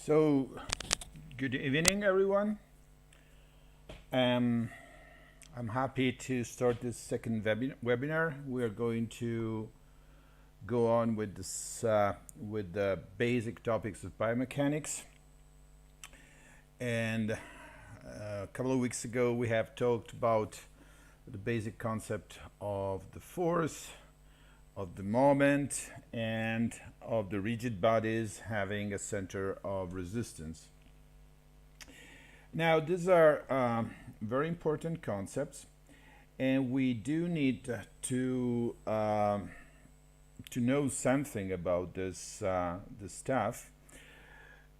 So, good evening, everyone. Um, I'm happy to start this second webinar. We are going to go on with this with the basic topics of biomechanics. And a couple of weeks ago, we have talked about the basic concept of the force, of the moment, and of the rigid bodies having a center of resistance. Now, these are very important concepts, and we do need to know something about this stuff.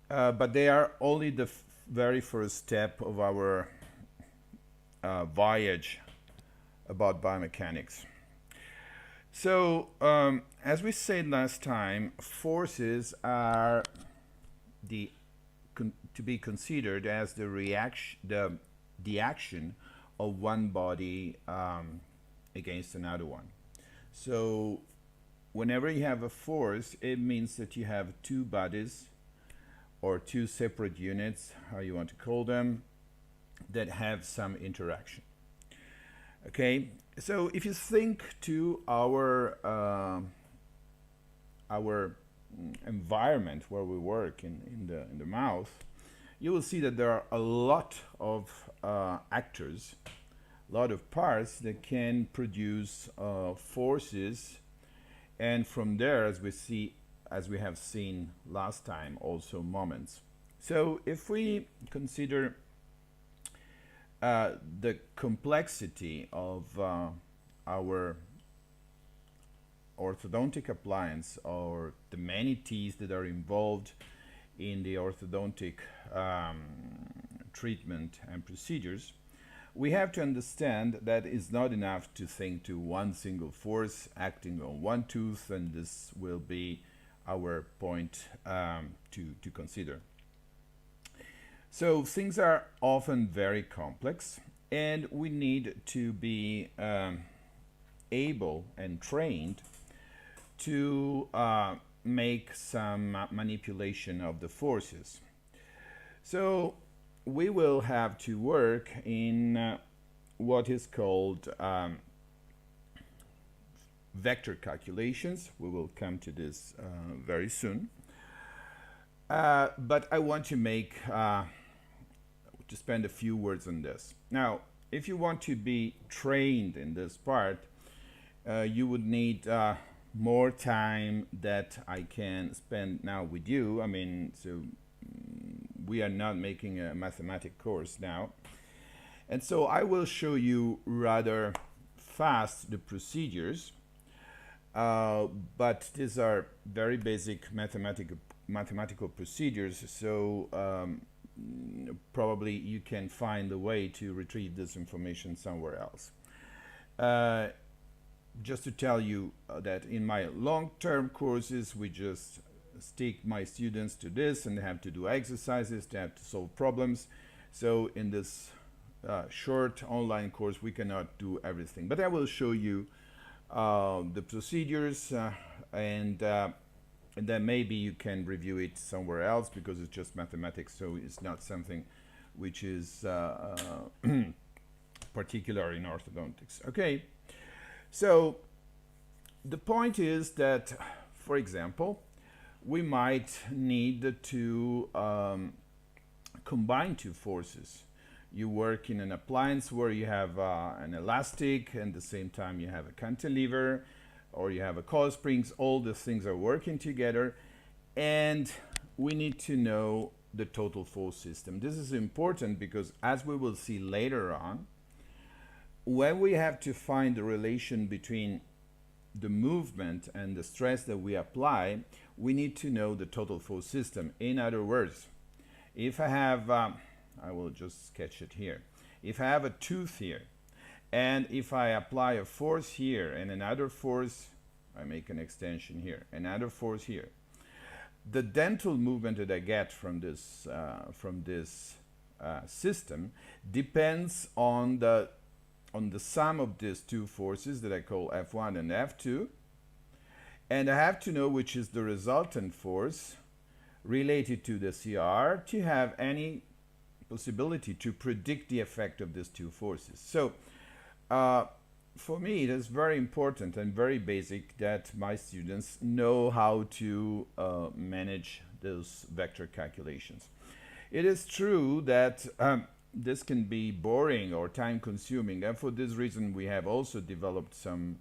But they are only the very first step of our voyage about biomechanics. So, as we said last time, forces are to be considered as the action of one body against another one. So, whenever you have a force, it means that you have two bodies or two separate units, how you want to call them, that have some interaction. Okay, so if you think to our environment where we work in the mouth, you will see that there are a lot of actors, a lot of parts that can produce forces, and from there, as we have seen last time, also moments. So if we consider the complexity of our orthodontic appliance, or the many teeth that are involved in the orthodontic treatment and procedures, we have to understand that it's not enough to think to one single force acting on one tooth, and this will be our point to consider. So things are often very complex, and we need to be able and trained to make some manipulation of the forces. So we will have to work in what is called vector calculations. We will come to this very soon. But I want to spend a few words on this. Now, if you want to be trained in this part, you would need more time that I can spend now with you. I mean, so we are not making a mathematics course now. And so I will show you rather fast the procedures, but these are very basic mathematical procedures, so probably you can find a way to retrieve this information somewhere else. Just to tell you that in my long-term courses, we just stick my students to this, and they have to do exercises, they have to solve problems. So in this short online course, we cannot do everything, but I will show you the procedures, and then maybe you can review it somewhere else, because it's just mathematics, so it's not something which is particular in orthodontics. Okay, so the point is that, for example, we might need to combine two forces. You work in an appliance where you have an elastic, and at the same time you have a cantilever, or you have a coil springs. All the things are working together, and we need to know the total force system. This is important because, as we will see later on, when we have to find the relation between the movement and the stress that we apply, we need to know the total force system. In other words, if I have I will just sketch it here. If I have a tooth here, and if I apply a force here and another force, I make an extension here, another force here, the dental movement that I get from this system depends on the sum of these two forces that I call F1 and F2, and I have to know which is the resultant force related to the CR to have any possibility to predict the effect of these two forces. So for me, it is very important and very basic that my students know how to manage those vector calculations. It is true that this can be boring or time consuming, and for this reason we have also developed some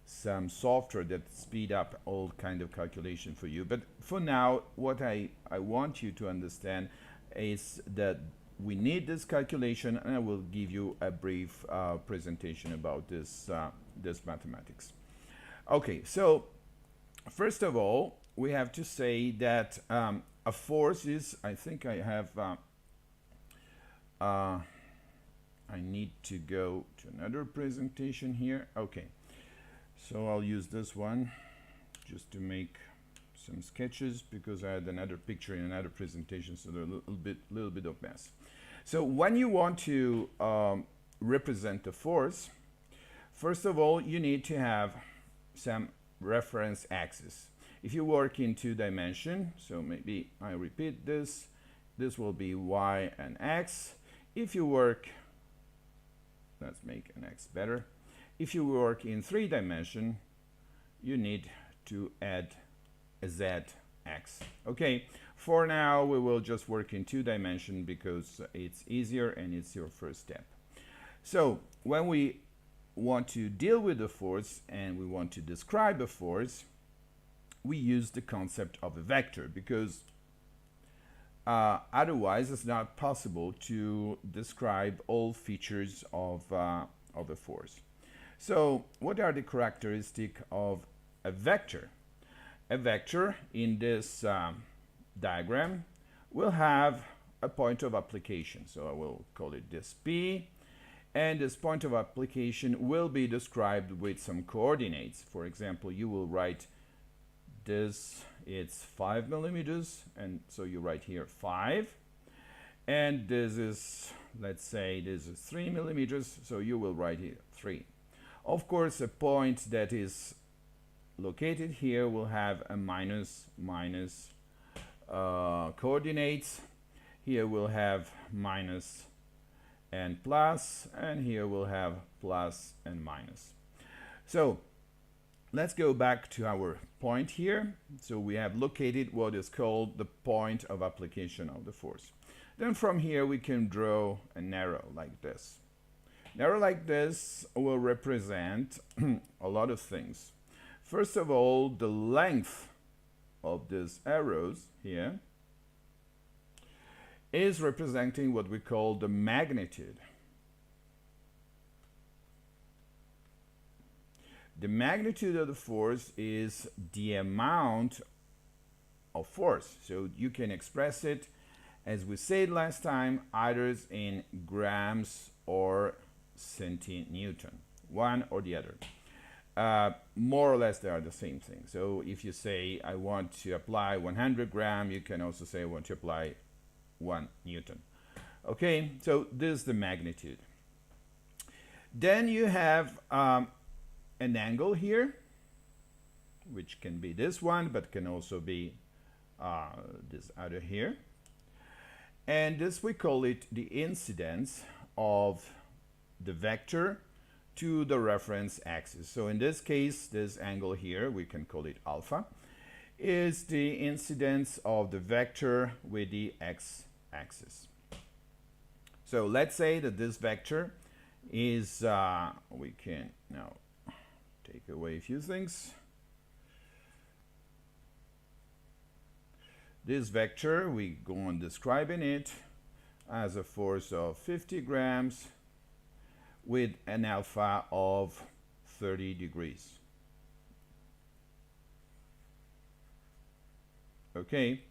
software that speed up all kind of calculation for you. But for now, what I want you to understand is that we need this calculation, and I will give you a brief presentation about this mathematics. Okay, so first of all, we have to say that a force is, I think I have, I need to go to another presentation here. Okay, so I'll use this one just to make some sketches because I had another picture in another presentation, so they're a little bit of mess. So when you want to represent a force, first of all, you need to have some reference axis. If you work in 2 dimension, so maybe I repeat this, this will be y and x. If you work, let's make an x better. If you work in 3 dimension, you need to add a z x. Okay, for now we will just work in 2 dimension because it's easier and it's your first step. So when we want to deal with a force and we want to describe a force, we use the concept of a vector because otherwise it's not possible to describe all features of a force. So what are the characteristics of a vector? A vector in this diagram will have a point of application. So I will call it this P, and this point of application will be described with some coordinates. For example, you will write this, it's 5 millimeters, and so you write here 5, and this is, let's say this is 3 millimeters, so you will write here 3. Of course, a point that is located here will have a minus coordinates. Here we'll have minus and plus, and here we'll have plus and minus. So let's go back to our point here. So we have located what is called the point of application of the force. Then from here we can draw an arrow like this. An arrow like this will represent a lot of things. First of all, the length of these arrows here is representing what we call the magnitude. The magnitude of the force is the amount of force. So you can express it, as we said last time, either in grams or centinewton, one or the other. More or less they are the same thing. So if you say I want to apply 100 gram, you can also say I want to apply 1 Newton. Okay, so this is the magnitude. Then you have an angle here, which can be this one, but can also be this other here. And this, we call it the incidence of the vector to the reference axis. So in this case, this angle here, we can call it alpha, is the incidence of the vector with the x-axis. So let's say that this vector is, we can now take away a few things. This vector, we go on describing it as a force of 50 grams with an alpha of 30 degrees. Okay,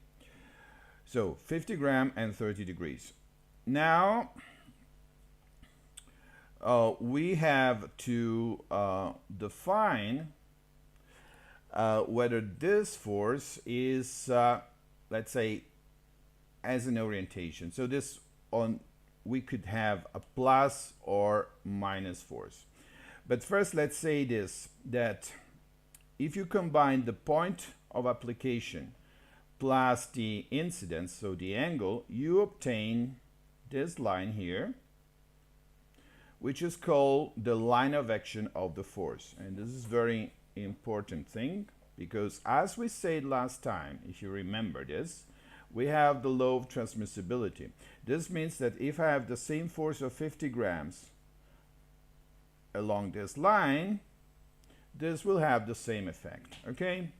so 50 grams and 30 degrees. Now we have to define whether this force is, let's say, as an orientation. So this on, we could have a plus or minus force. But first, let's say this, that if you combine the point of application plus the incidence, so the angle, you obtain this line here, which is called the line of action of the force. And this is very important thing, because as we said last time, if you remember this, we have the law of transmissibility. This means that if I have the same force of 50 grams along this line, this will have the same effect, okay?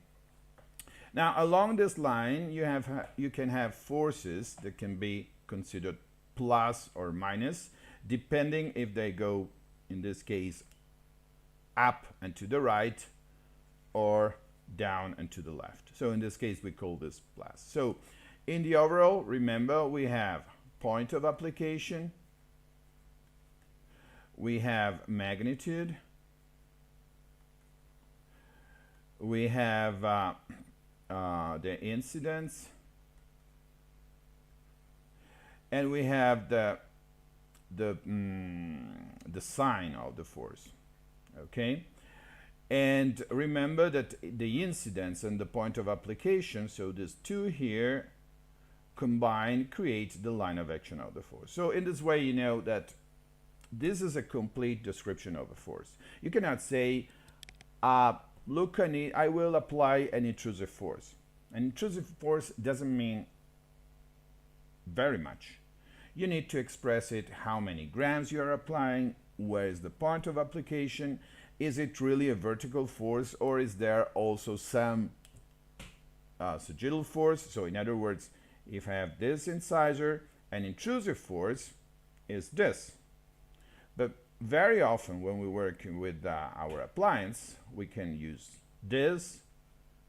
Now, along this line, you can have forces that can be considered plus or minus, depending if they go, in this case, up and to the right, or down and to the left. So in this case, we call this plus. So in the overall, remember, we have point of application, we have magnitude, we have the incidence, and we have the sign of the force, okay? And remember that the incidence and the point of application, so these two here combined create the line of action of the force. So in this way, you know that this is a complete description of a force. You cannot say, look, I will apply an intrusive force. An intrusive force doesn't mean very much. You need to express it, how many grams you are applying, where is the point of application, is it really a vertical force, or is there also some sagittal force? So in other words, if I have this incisor, an intrusive force is this. But very often when we work with our appliance, we can use this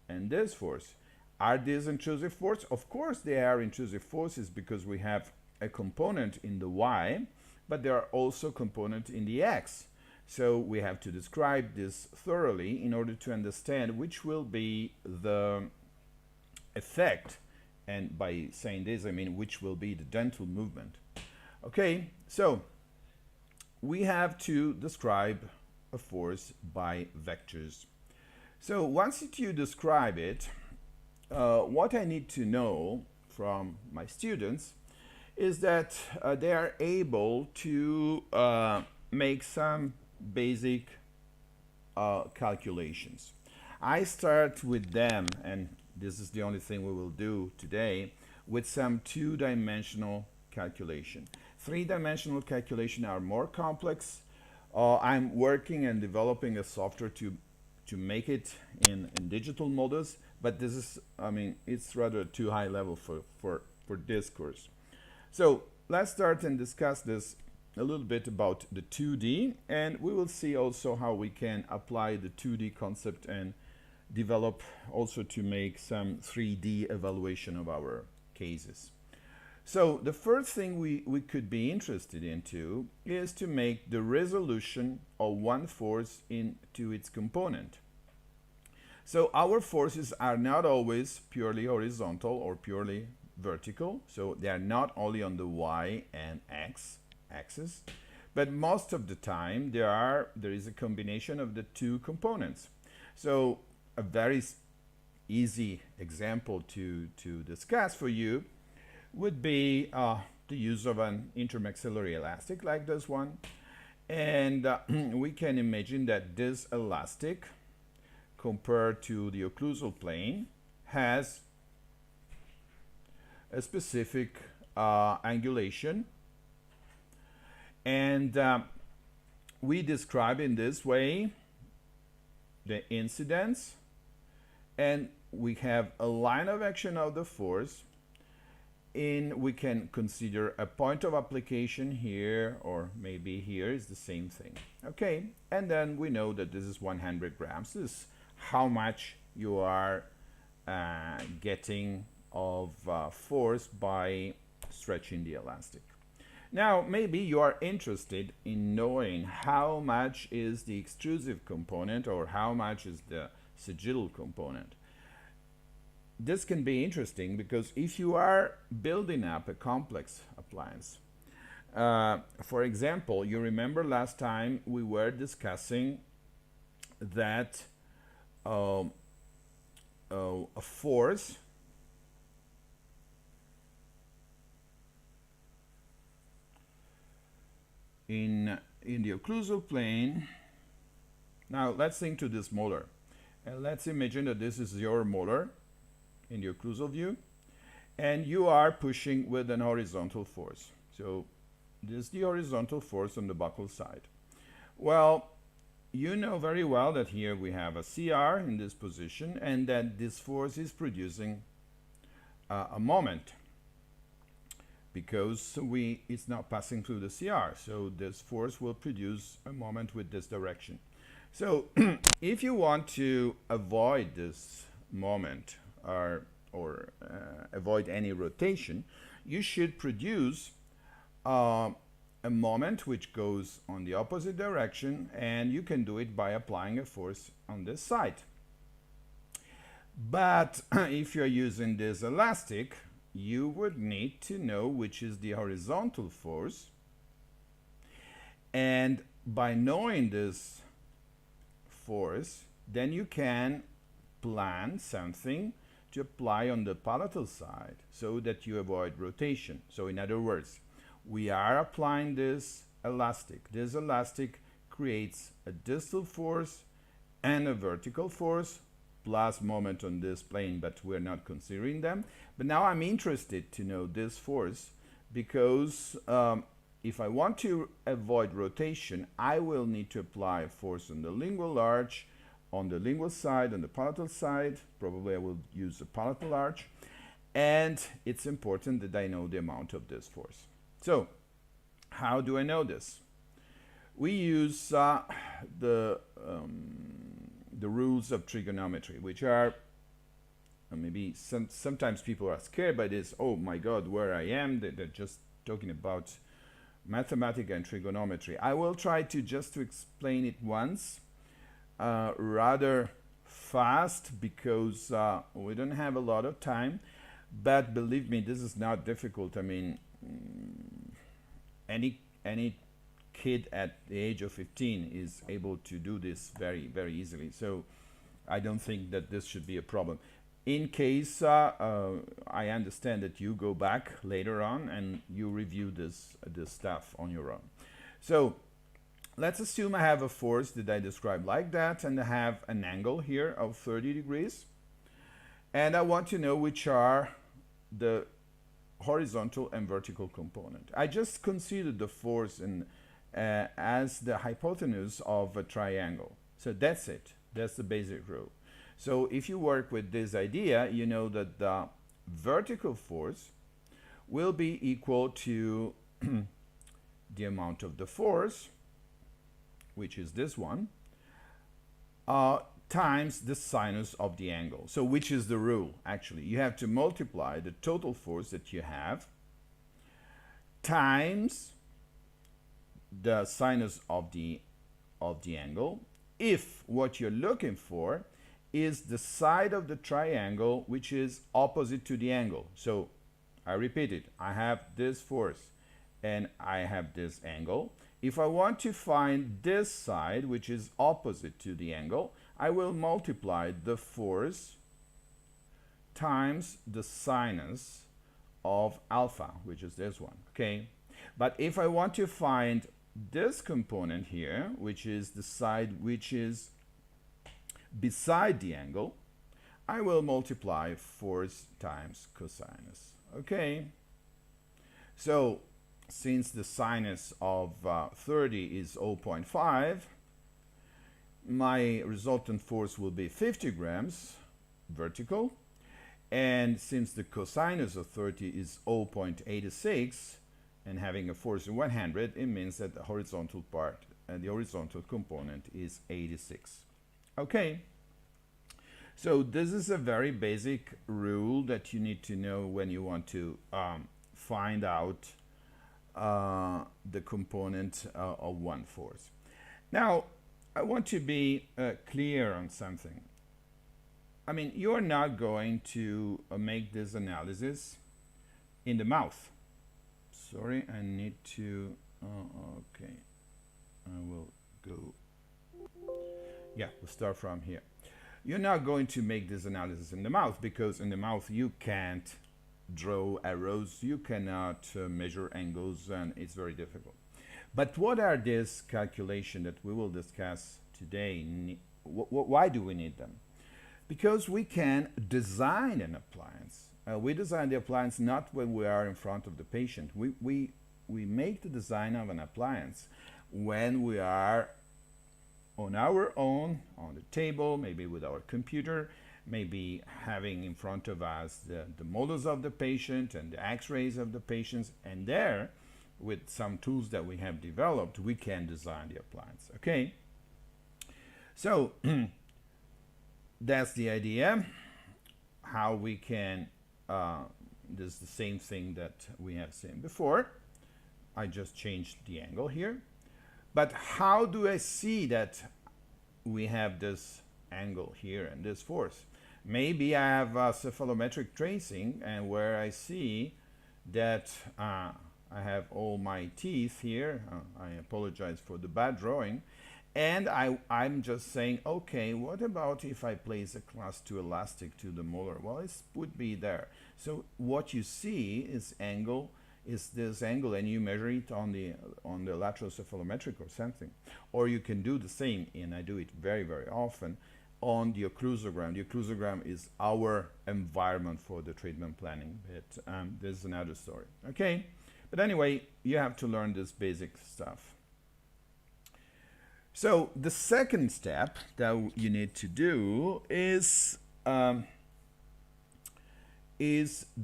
and this force. Are these intrusive forces? Of course they are intrusive forces, because we have a component in the y, but there are also components in the x. So we have to describe this thoroughly in order to understand which will be the effect, and by saying this I mean which will be the dental movement. Okay, so we have to describe a force by vectors. So once you describe it, what I need to know from my students is that they are able to make some basic calculations. I start with them, and this is the only thing we will do today, with some two-dimensional calculation. Three-dimensional calculation are more complex. I'm working and developing a software to make it in digital models, but this is, I mean, it's rather too high level for this course. So let's start and discuss this a little bit about the 2D, and we will see also how we can apply the 2D concept and develop also to make some 3D evaluation of our cases. So the first thing we could be interested into is to make the resolution of one force into its component. So our forces are not always purely horizontal or purely vertical, so they are not only on the y and x axis, but most of the time there is a combination of the two components. So a very easy example to discuss for you would be the use of an intermaxillary elastic like this one, and we can imagine that this elastic compared to the occlusal plane has a specific angulation, and we describe in this way the incidence, and we have a line of action of the force. We can consider a point of application here, or maybe here is the same thing. Okay, and then we know that this is 100 grams. This is how much you are getting of force by stretching the elastic. Now, maybe you are interested in knowing how much is the extrusive component or how much is the sagittal component. This can be interesting because if you are building up a complex appliance, for example, you remember last time we were discussing that a force in the occlusal plane. Now let's think to this molar. And let's imagine that this is your molar in the occlusal view, and you are pushing with an horizontal force. So this is the horizontal force on the buccal side. Well, you know very well that here we have a CR in this position, and that this force is producing a moment, because it's not passing through the CR. So this force will produce a moment with this direction. So if you want to avoid this moment or avoid any rotation, you should produce a moment which goes on the opposite direction, and you can do it by applying a force on this side. But if you're using this elastic, you would need to know which is the horizontal force, and by knowing this force, then you can plan something to apply on the palatal side so that you avoid rotation. So in other words, we are applying this elastic. This elastic creates a distal force and a vertical force plus moment on this plane, but we're not considering them. But now I'm interested to know this force, because if I want to avoid rotation, I will need to apply force on the lingual arch, on the lingual side, on the palatal side. Probably I will use the palatal arch. And it's important that I know the amount of this force. So how do I know this? We use the rules of trigonometry, which are maybe sometimes people are scared by this. Oh my God, where I am, they're just talking about mathematics and trigonometry. I will try to just to explain it once, rather fast, because we don't have a lot of time. But believe me, this is not difficult. I mean, any kid at the age of 15 is able to do this very, very easily. So I don't think that this should be a problem. In case I understand that you go back later on and you review this stuff on your own. So let's assume I have a force that I described like that, and I have an angle here of 30 degrees. And I want to know which are the horizontal and vertical component. I just considered the force as the hypotenuse of a triangle. So that's it. That's the basic rule. So if you work with this idea, you know that the vertical force will be equal to the amount of the force, which is this one, times the sinus of the angle. So which is the rule? Actually, you have to multiply the total force that you have times the sinus of the angle, if what you're looking for is the side of the triangle which is opposite to the angle. So I repeat it, I have this force and I have this angle. If I want to find this side which is opposite to the angle, I will multiply the force times the sinus of alpha, which is this one, okay? But if I want to find this component here, which is the side which is beside the angle, I will multiply force times cosinus, okay? So since the sinus of 30 is 0.5, my resultant force will be 50 grams vertical, and since the cosinus of 30 is 0.86 and having a force of 100, it means that the horizontal part and the horizontal component is 86. Okay, so this is a very basic rule that you need to know when you want to find out the component of one force. Now, I want to be clear on something. I mean, you are not going to make this analysis in the mouth. Sorry, I need to, okay, I will go, yeah, we'll start from here. You're not going to make this analysis in the mouth, because in the mouth you can't draw arrows, you cannot measure angles, and it's very difficult. But what are these calculations that we will discuss today? Why do we need them? Because we can design an appliance. We design the appliance not when we are in front of the patient. We make the design of an appliance when we are on our own, on the table, maybe with our computer, maybe having in front of us the models of the patient and the x-rays of the patients, and there, with some tools that we have developed, we can design the appliance. Okay? So, that's the idea. How we can, this is the same thing that we have seen before. I just changed the angle here. But how do I see that we have this angle here and this force? Maybe I have a cephalometric tracing, and where I see that I have all my teeth here. I apologize for the bad drawing. And I'm just saying, okay, what about if I place a class 2 elastic to the molar? Well, it would be there. So what you see is this angle, and you measure it on the lateral cephalometric or something. Or you can do the same, and I do it very, very often, on the occlusogram. The occlusogram is our environment for the treatment planning, but this is another story. Okay, but anyway, you have to learn this basic stuff. So the second step that you need to do is the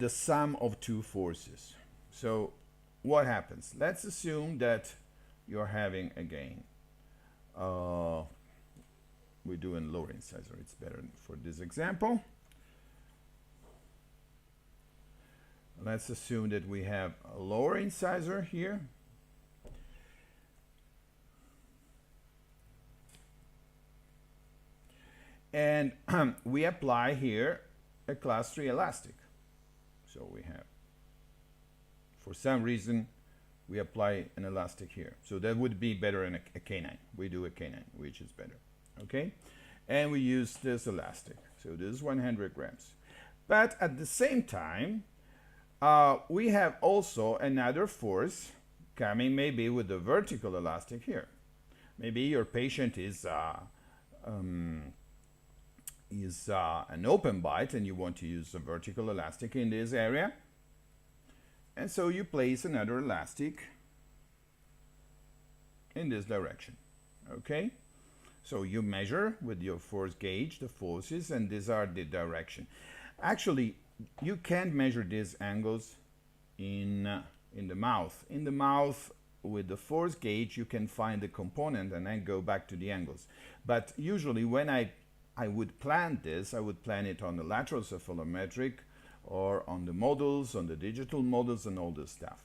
sum of two forces. So what happens? Let's assume that you're having, again, we're doing lower incisor. It's better for this example. Let's assume that we have a lower incisor here. And we apply here a class 3 elastic. So we have, for some reason, we apply an elastic here. So that would be better in a canine. We do a canine, which is better. Okay? And we use this elastic. So this is 100 grams. But at the same time, we have also another force coming maybe with the vertical elastic here. Maybe your patient is an open bite and you want to use a vertical elastic in this area. And so you place another elastic in this direction. Okay? So you measure with your force gauge the forces, and these are the direction. Actually, you can't measure these angles in the mouth. In the mouth, with the force gauge, you can find the component and then go back to the angles. But usually when I would plan this, I would plan it on the lateral cephalometric or on the models, on the digital models and all this stuff.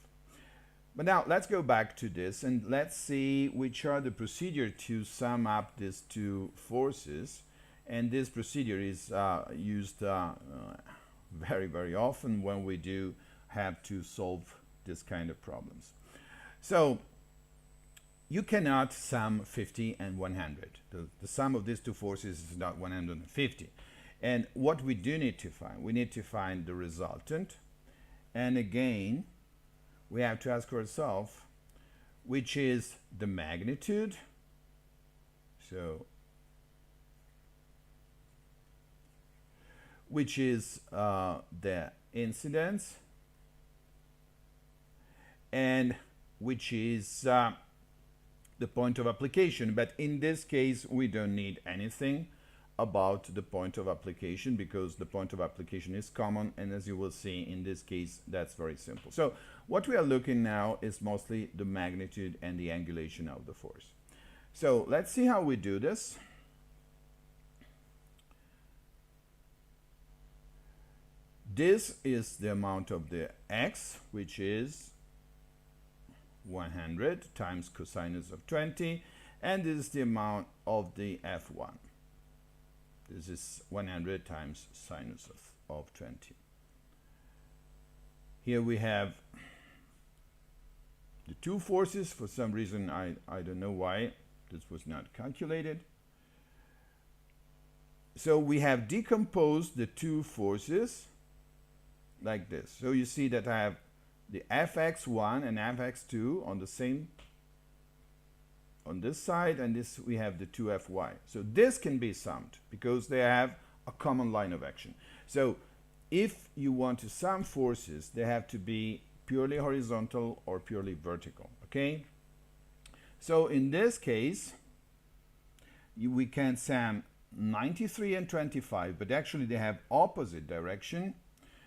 But now let's go back to this and let's see which are the procedure to sum up these two forces. And this procedure is used very, very often when we do have to solve this kind of problems. So you cannot sum 50 and 100. The sum of these two forces is not 150. And what we do need to find, we need to find the resultant. And again, we have to ask ourselves, which is the magnitude. So, which is the incidence, and which is the point of application. But in this case, we don't need anything about the point of application because the point of application is common, and as you will see in this case, that's very simple. So what we are looking now is mostly the magnitude and the angulation of the force. So let's see how we do this. This is the amount of the x, which is 100 times cosinus of 20, and this is the amount of the F1. This is 100 times sinus of 20. Here we have the two forces. For some reason, I don't know why this was not calculated. So we have decomposed the two forces like this. So you see that I have the Fx1 and Fx2 on the same on this side, and this we have the 2Fy. So this can be summed because they have a common line of action. So if you want to sum forces, they have to be purely horizontal or purely vertical, okay? So in this case, we can sum 93 and 25, but actually they have opposite direction.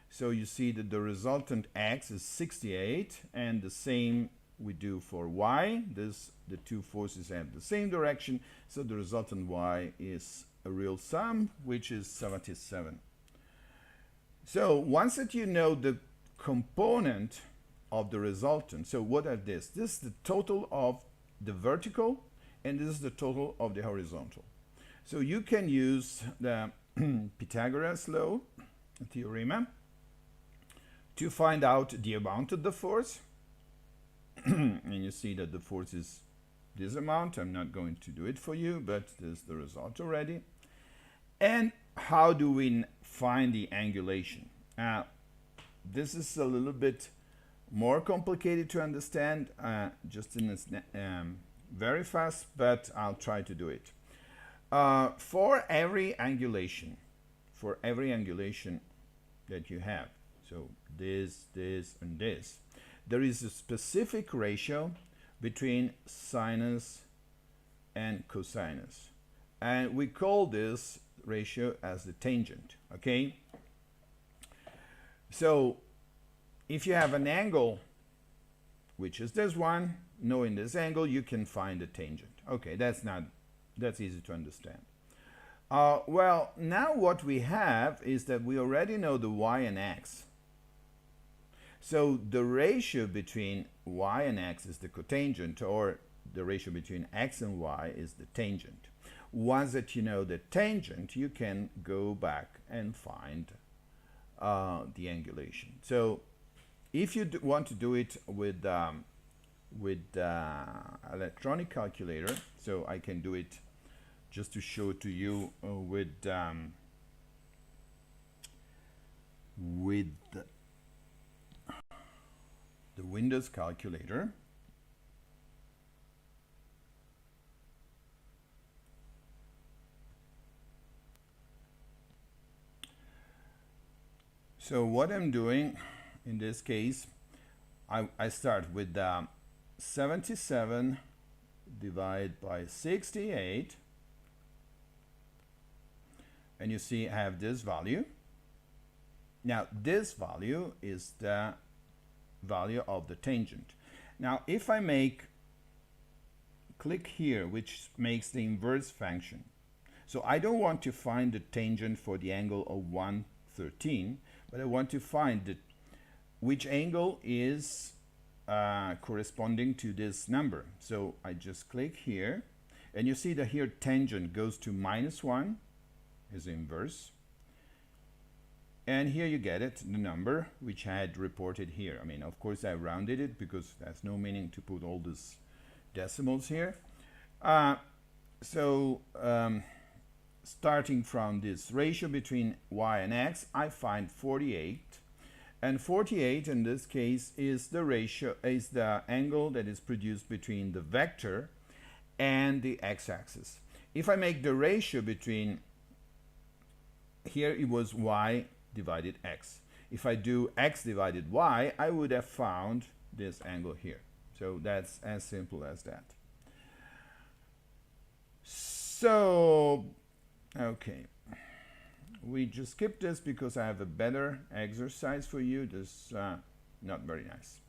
So you see that the resultant x is 68, and the same we do for y. The two forces have the same direction, so the resultant y is a real sum, which is 77. So once that you know the component of the resultant, so what are this? This is the total of the vertical, and this is the total of the horizontal. So you can use the Pythagoras law, theorem, to find out the amount of the force. And you see that the force is this amount. I'm not going to do it for you, but there's the result already. And how do we find the angulation? This is a little bit more complicated to understand, just in this very fast, but I'll try to do it. For every angulation that you have, so this, and this, there is a specific ratio between sinus and cosinus. And we call this ratio as the tangent, okay? So if you have an angle, which is this one, knowing this angle, you can find the tangent. Okay, that's easy to understand. Well, now what we have is that we already know the y and x. So the ratio between y and x is the cotangent, or the ratio between x and y is the tangent. Once that you know the tangent, you can go back and find the angulation. So if you want to do it with electronic calculator, so I can do it just to show to you with the Windows calculator. So what I'm doing in this case, I start with 77 divided by 68, and you see I have this value. Now this value is the value of the tangent. Now if I click here, which makes the inverse function, so I don't want to find the tangent for the angle of 113, but I want to find which angle is corresponding to this number. So I just click here, and you see that here tangent goes to -1, is inverse. And here you get it, the number which I had reported here. I mean, of course, I rounded it because there's no meaning to put all these decimals here. Starting from this ratio between y and x, I find 48. And 48 in this case is the angle that is produced between the vector and the x-axis. If I make the ratio between, here it was y divided x. If I do x divided y, I would have found this angle here. So that's as simple as that. So, okay. We just skip this because I have a better exercise for you. This not very nice.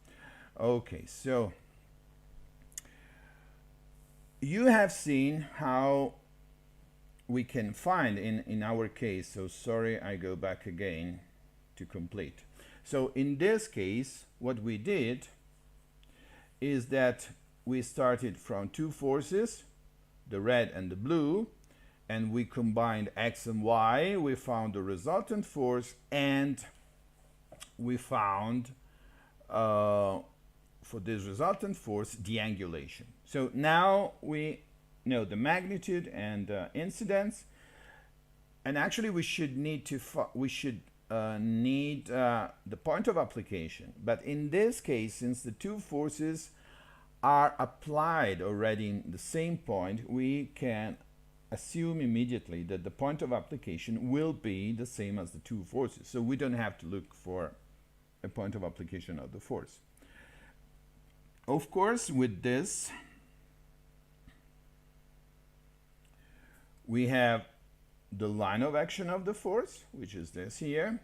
Okay, so you have seen how we can find in our case. So sorry, I go back again to complete. So in this case, what we did is that we started from two forces, the red and the blue, and we combined x and y. We found the resultant force, and we found for this resultant force the angulation. So now we know the magnitude and the incidence, and actually we should need the point of application. But in this case, since the two forces are applied already in the same point, we can assume immediately that the point of application will be the same as the two forces. So we don't have to look for a point of application of the force. Of course, with this, we have the line of action of the force, which is this here,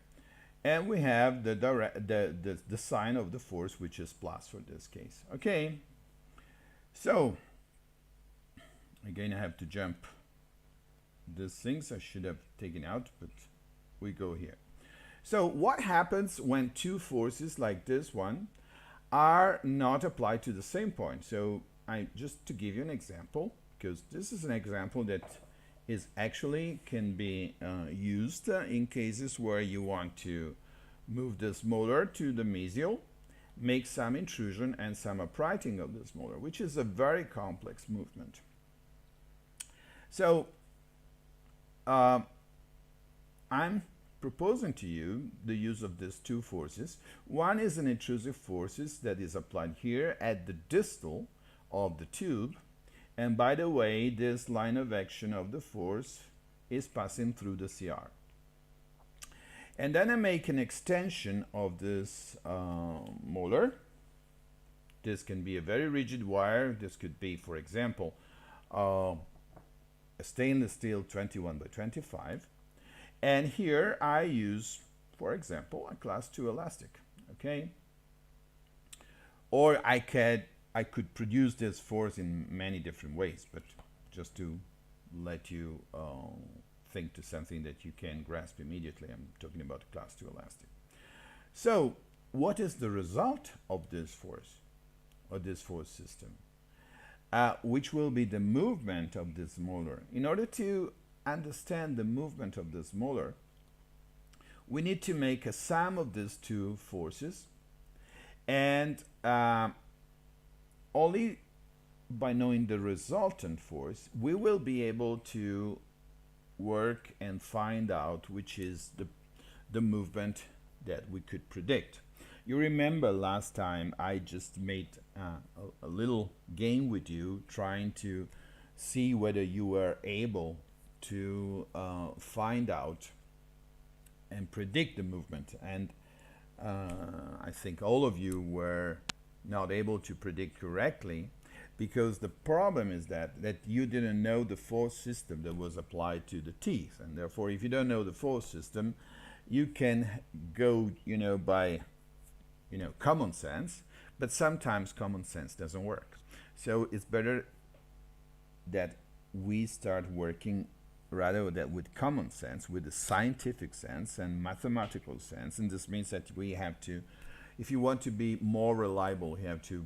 and we have the sign of the force, which is plus for this case. Okay, so again, I have to jump these things I should have taken out, but we go here. So what happens when two forces like this one are not applied to the same point? So just to give you an example, because this is an example that is actually can be used in cases where you want to move this motor to the mesial, make some intrusion and some uprighting of this motor, which is a very complex movement. So I'm proposing to you the use of these two forces. One is an intrusive forces that is applied here at the distal of the tube. And by the way, this line of action of the force is passing through the CR. And then I make an extension of this motor. This can be a very rigid wire. This could be, for example, a stainless steel 21 by 25. And here I use, for example, a class 2 elastic. Okay? Or I could produce this force in many different ways, but just to let you think to something that you can grasp immediately, I'm talking about class 2 elastic. So what is the result of this force, or this force system? Which will be the movement of this motor. In order to understand the movement of this motor, we need to make a sum of these two forces, and only by knowing the resultant force, we will be able to work and find out which is the movement that we could predict. You remember last time I just made a little game with you, trying to see whether you were able to find out and predict the movement. And I think all of you were not able to predict correctly, because the problem is that you didn't know the force system that was applied to the teeth. And therefore, if you don't know the force system, you can go, by common sense, but sometimes common sense doesn't work. So it's better that we start working rather than with common sense, with the scientific sense and mathematical sense. And this means that we have to, if you want to be more reliable, you have to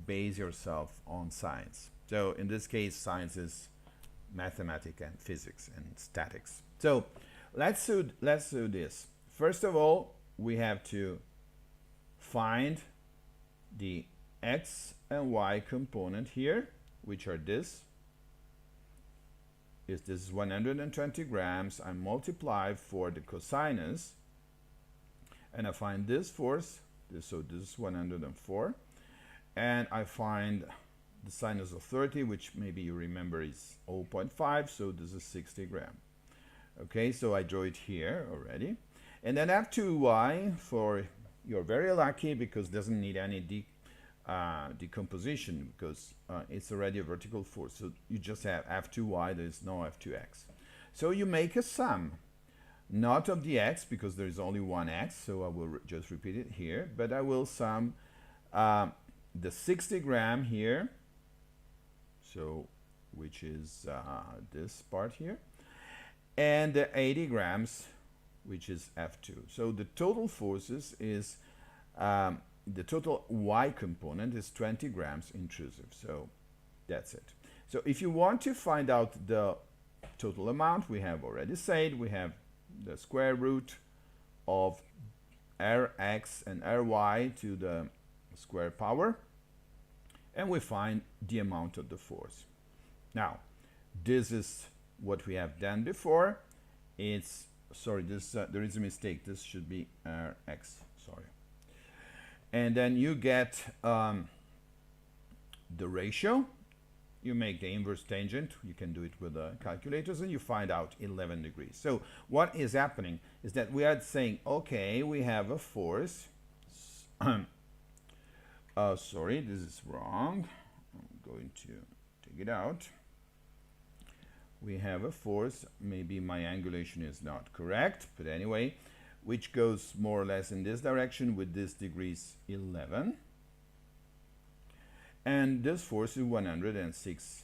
base yourself on science. So in this case, science is mathematics and physics and statics. So let's do this. First of all, we have to find the x and y component here, which are this. This is 120 grams. I multiply for the cosinus, and I find this force. So this is 104. And I find the sinus of 30, which maybe you remember is 0.5, so this is 60 grams. Okay, so I draw it here already. And then F2y, for you're very lucky because it doesn't need any decomposition, because it's already a vertical force. So you just have F2y, there is no F2x. So you make a sum, not of the x, because there is only one x, so I will just repeat it here, but I will sum the 60 gram here, so which is this part here, and the 80 grams, which is F2. So the total forces is, the total y component is 20 grams intrusive. So that's it. So if you want to find out the total amount, we have already said we have the square root of Rx and Ry to the square power, and we find the amount of the force. Now, this is what we have done before. It's, sorry, this there is a mistake. This should be Rx, sorry. And then you get the ratio, you make the inverse tangent, you can do it with the calculators, and you find out 11 degrees. So what is happening is that we are saying, okay, we have a force. Sorry, this is wrong. I'm going to take it out. We have a force, maybe my angulation is not correct, but anyway, which goes more or less in this direction with this degrees 11. And this force is 106.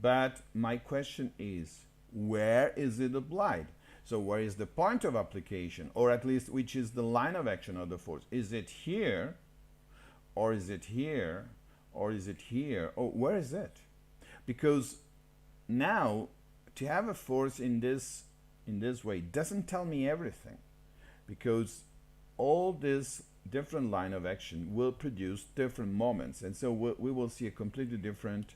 But my question is, where is it applied? So where is the point of application, or at least which is the line of action of the force? Is it here, or is it here, or is it here, or where is it? Because now to have a force in this way doesn't tell me everything, because all this different line of action will produce different moments, and so we will see a completely different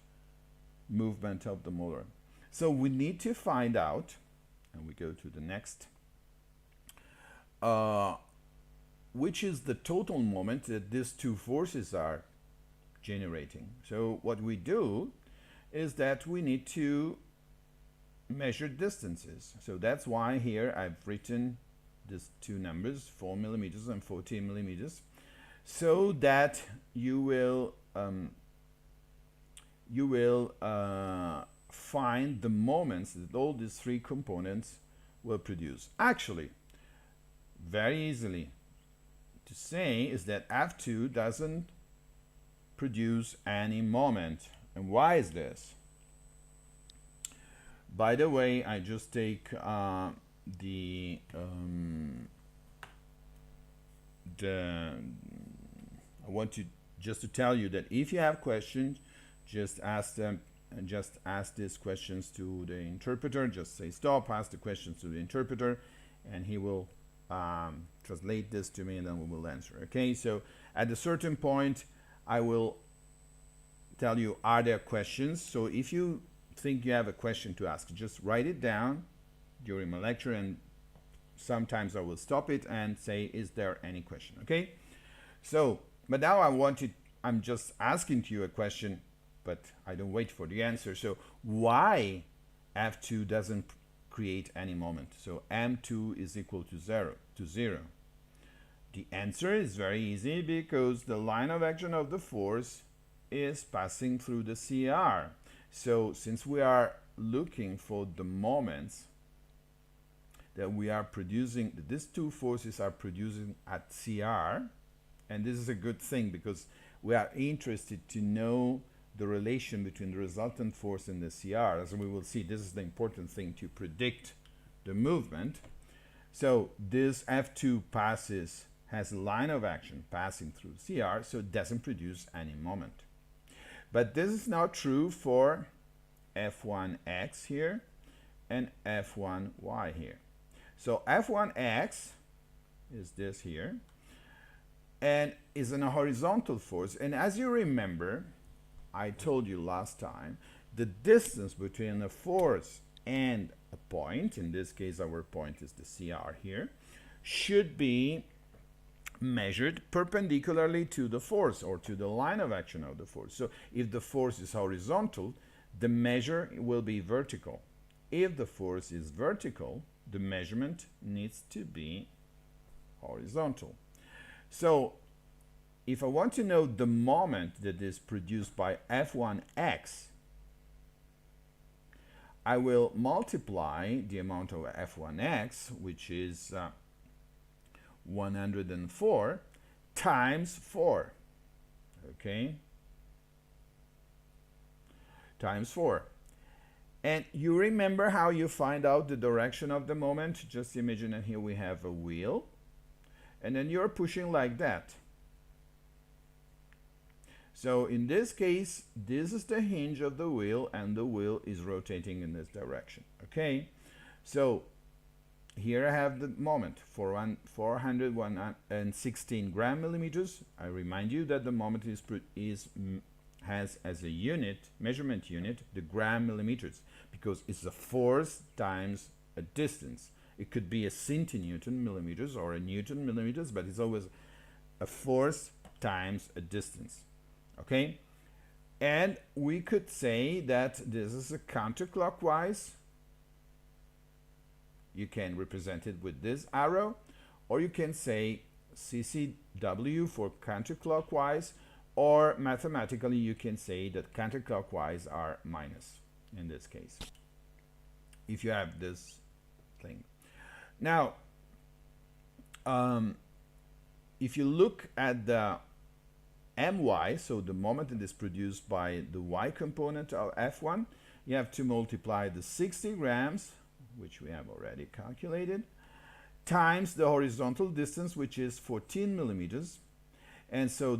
movement of the motor. So we need to find out, and we go to the next, which is the total moment that these two forces are generating. So what we do is that we need to measure distances. So that's why here I've written these two numbers, 4 millimeters and 14 millimeters, so that you will find the moments that all these three components will produce. Actually, very easily to say is that F2 doesn't produce any moment. And why is this? By the way, I just take I want to just to tell you that if you have questions, just ask them, and just ask these questions to the interpreter. Just say stop, ask the questions to the interpreter, and he will translate this to me, and then we will answer. Okay, so at a certain point I will tell you, are there questions? So if you think you have a question to ask, just write it down during my lecture, and sometimes I will stop it and say, is there any question? Okay, so but now I'm just asking you a question, but I don't wait for the answer. So why F2 doesn't create any moment? So M2 is equal to zero. The answer is very easy, because the line of action of the force is passing through the CR. So since we are looking for the moments that we are producing, that these two forces are producing at CR, and this is a good thing because we are interested to know the relation between the resultant force and the CR. As we will see, this is the important thing to predict the movement. So this F2 has a line of action passing through CR, so it doesn't produce any moment. But this is not true for F1x here and F1y here. So F1x is this here, and is in a horizontal force. And as you remember, I told you last time, the distance between a force and a point, in this case our point is the CR here, should be measured perpendicularly to the force, or to the line of action of the force. So if the force is horizontal, the measure will be vertical. If the force is vertical, the measurement needs to be horizontal. So if I want to know the moment that is produced by F1x, I will multiply the amount of F1x, which is 104, times 4. Okay? Times 4. And you remember how you find out the direction of the moment? Just imagine that here we have a wheel, and then you're pushing like that. So in this case, this is the hinge of the wheel, and the wheel is rotating in this direction. Okay? So here I have the moment for 416 gram millimeters. I remind you that the moment has as a unit, measurement unit, the gram millimeters, because it's a force times a distance. It could be a centinewton millimeters or a newton millimeters, but it's always a force times a distance. Okay? And we could say that this is a counterclockwise. You can represent it with this arrow, or you can say CCW for counterclockwise, or mathematically you can say that counterclockwise are minus in this case, if you have this thing. Now, if you look at the my, so the moment that is produced by the y component of F1, you have to multiply the 60 grams, which we have already calculated, times the horizontal distance, which is 14 millimeters. And so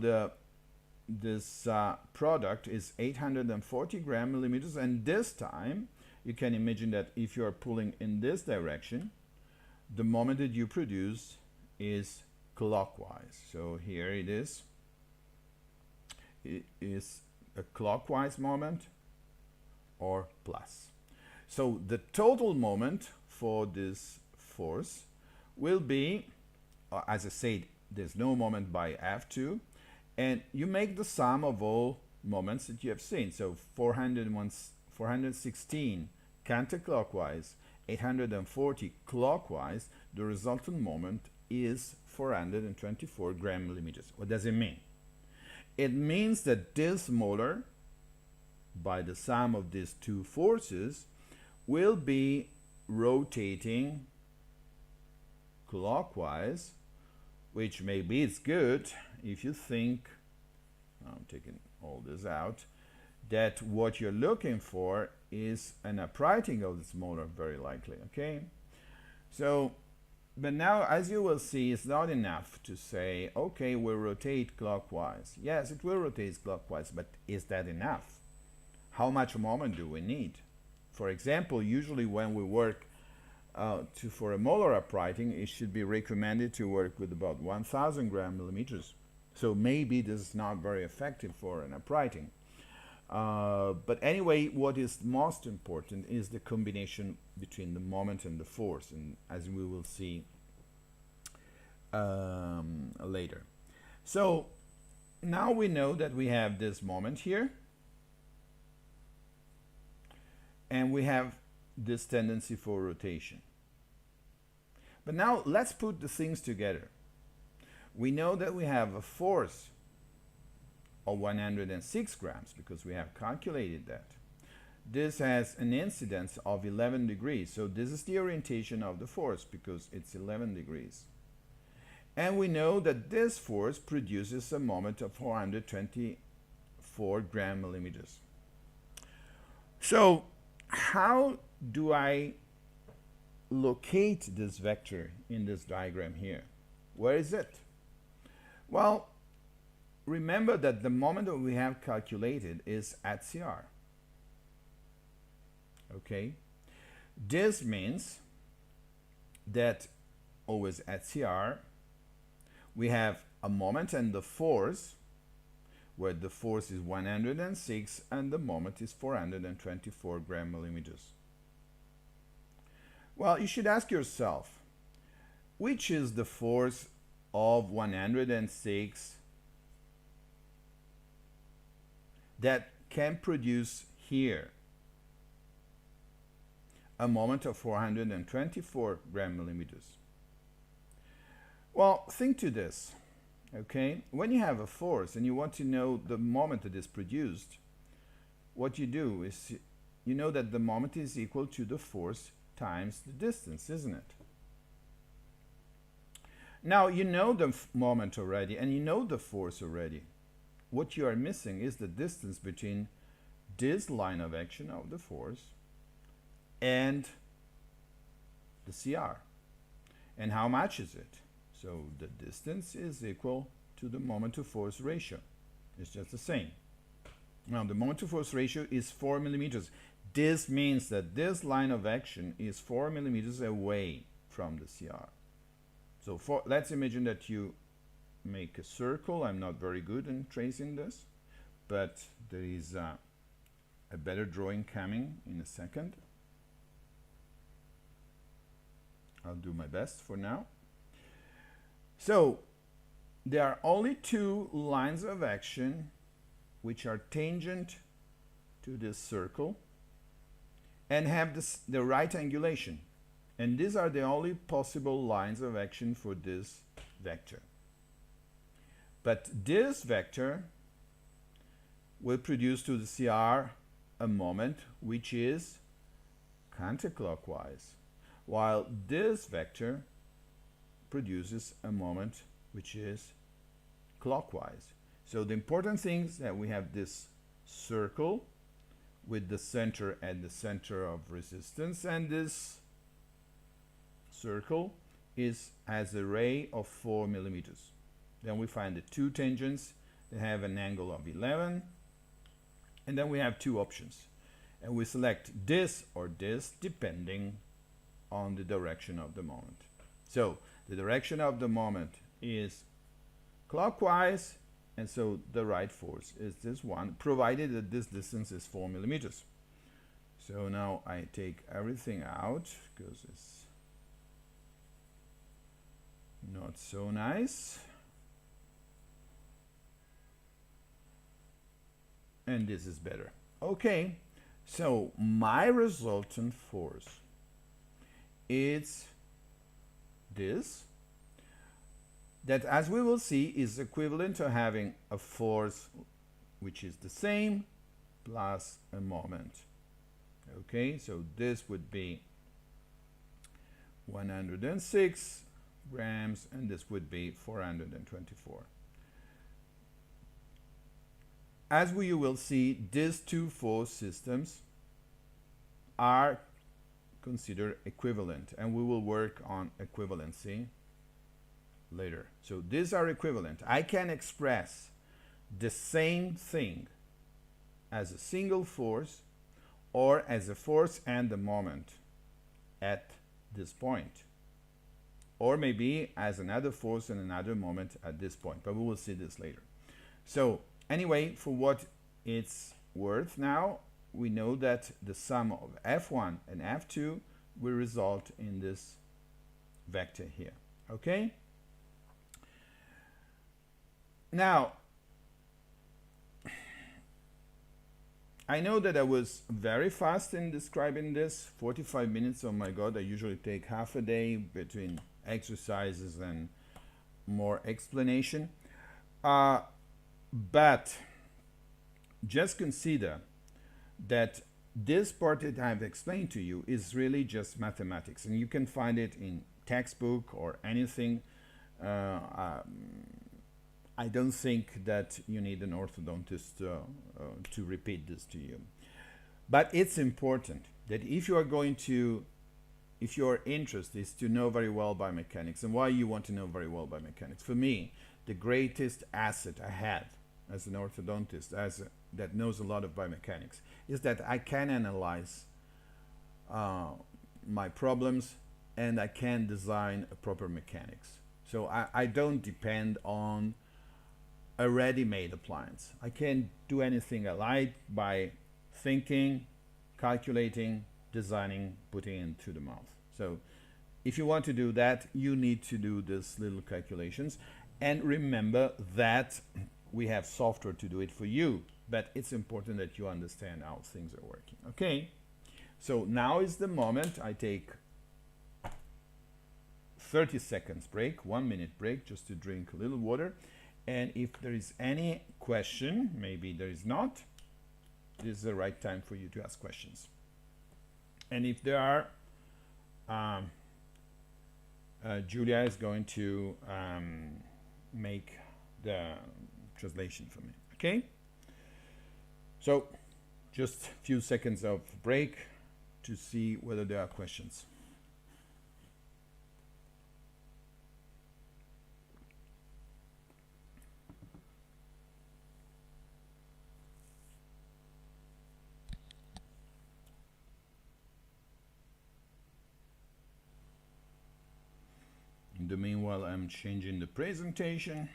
this product is 840 gram millimeters. And this time, you can imagine that if you are pulling in this direction, the moment that you produce is clockwise. So here it is. It is a clockwise moment or plus. So the total moment for this force will be, as I said, there's no moment by F2, and you make the sum of all moments that you have seen. So 416 counterclockwise, 840 clockwise, the resultant moment is 424 gram millimeters. What does it mean? It means that this motor, by the sum of these two forces, will be rotating clockwise, which maybe it's good if you think, I'm taking all this out, that what you're looking for is an uprighting of this motor, very likely, okay? So, but now, as you will see, it's not enough to say, okay, we'll rotate clockwise. Yes, it will rotate clockwise, but is that enough? How much moment do we need? For example, usually when we work for a molar uprighting, it should be recommended to work with about 1000 gram millimeters. So maybe this is not very effective for an uprighting. But anyway, what is most important is the combination between the moment and the force, and as we will see later. So now we know that we have this moment here, and we have this tendency for rotation. But now let's put the things together. We know that we have a force of 106 grams because we have calculated that. This has an incidence of 11 degrees, so this is the orientation of the force because it's 11 degrees. And we know that this force produces a moment of 424 gram millimeters. So how do I locate this vector in this diagram here? Where is it? Well, remember that the moment that we have calculated is at CR. Okay? This means that always at CR we have a moment and the force, where the force is 106 and the moment is 424 gram millimeters. Well, you should ask yourself, which is the force of 106 that can produce here a moment of 424 gram millimeters? Well, think to this, okay? When you have a force and you want to know the moment that is produced, what you do is you know that the moment is equal to the force times the distance, isn't it? Now, you know the moment already and you know the force already. What you are missing is the distance between this line of action of the force and the CR. And how much is it? So the distance is equal to the moment to force ratio. It's just the same. Now the moment to force ratio is 4 millimeters. This means that this line of action is 4 millimeters away from the CR. So let's imagine that you make a circle. I'm not very good in tracing this, but there is a better drawing coming in a second. I'll do my best for now. So there are only two lines of action which are tangent to this circle and have the right angulation. And these are the only possible lines of action for this vector. But this vector will produce to the CR a moment which is counterclockwise, while this vector produces a moment which is clockwise. So the important thing is that we have this circle with the center at the center of resistance, and this circle has a ray of 4 millimeters. Then we find the two tangents that have an angle of 11, and then we have two options, and we select this or this depending on the direction of the moment. So the direction of the moment is clockwise, and so the right force is this one, provided that this distance is 4 millimeters. So now I take everything out because it's not so nice. And this is better. Okay, so my resultant force is this, that, as we will see, is equivalent to having a force which is the same plus a moment. Okay, so this would be 106 grams, and this would be 424. As you will see, these two force systems are considered equivalent, and we will work on equivalency later. So these are equivalent. I can express the same thing as a single force or as a force and a moment at this point, or maybe as another force and another moment at this point, but we will see this later. So anyway, for what it's worth now, we know that the sum of F1 and F2 will result in this vector here. Okay? Now, I know that I was very fast in describing this, 45 minutes, oh my god, I usually take half a day between exercises and more explanation. But just consider that this part that I've explained to you is really just mathematics, and you can find it in textbook or anything. I don't think that you need an orthodontist to repeat this to you. But it's important that if your interest is to know very well biomechanics, and why you want to know very well biomechanics, for me, the greatest asset I have as an orthodontist, that knows a lot of biomechanics, is that I can analyze my problems and I can design a proper mechanics. So I don't depend on a ready-made appliance. I can do anything I like by thinking, calculating, designing, putting into the mouth. So if you want to do that, you need to do these little calculations. And remember that we have software to do it for you, but it's important that you understand how things are working. Okay, so now is the moment. I take 30 seconds break, 1 minute break, just to drink a little water. And if there is any question, maybe there is not, this is the right time for you to ask questions. And if there are, Julia is going to make the translation for me. Okay? So just a few seconds of break to see whether there are questions. In the meanwhile, I'm changing the presentation.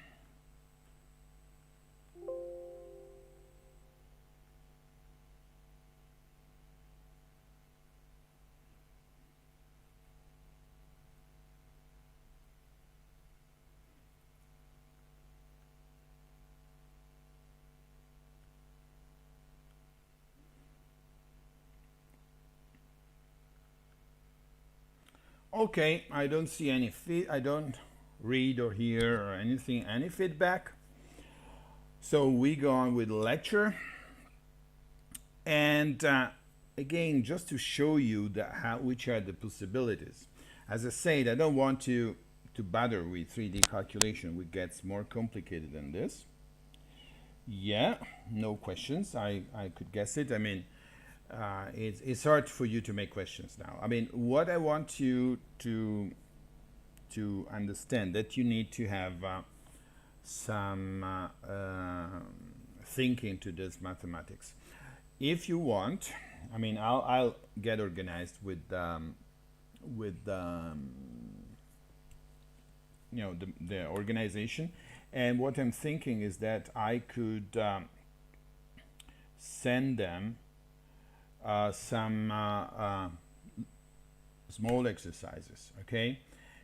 Okay, I don't see any I don't read or hear or anything, any feedback. So we go on with the lecture. And again, just to show you which are the possibilities. As I said, I don't want to bother with 3D calculation, which gets more complicated than this. Yeah, no questions. I could guess it. I mean, it's hard for you to make questions now. I mean, what I want you to understand that you need to have some thinking to this mathematics. If you want, I mean, I'll get organized with you know, the organization, and what I'm thinking is that I could send them some small exercises, okay,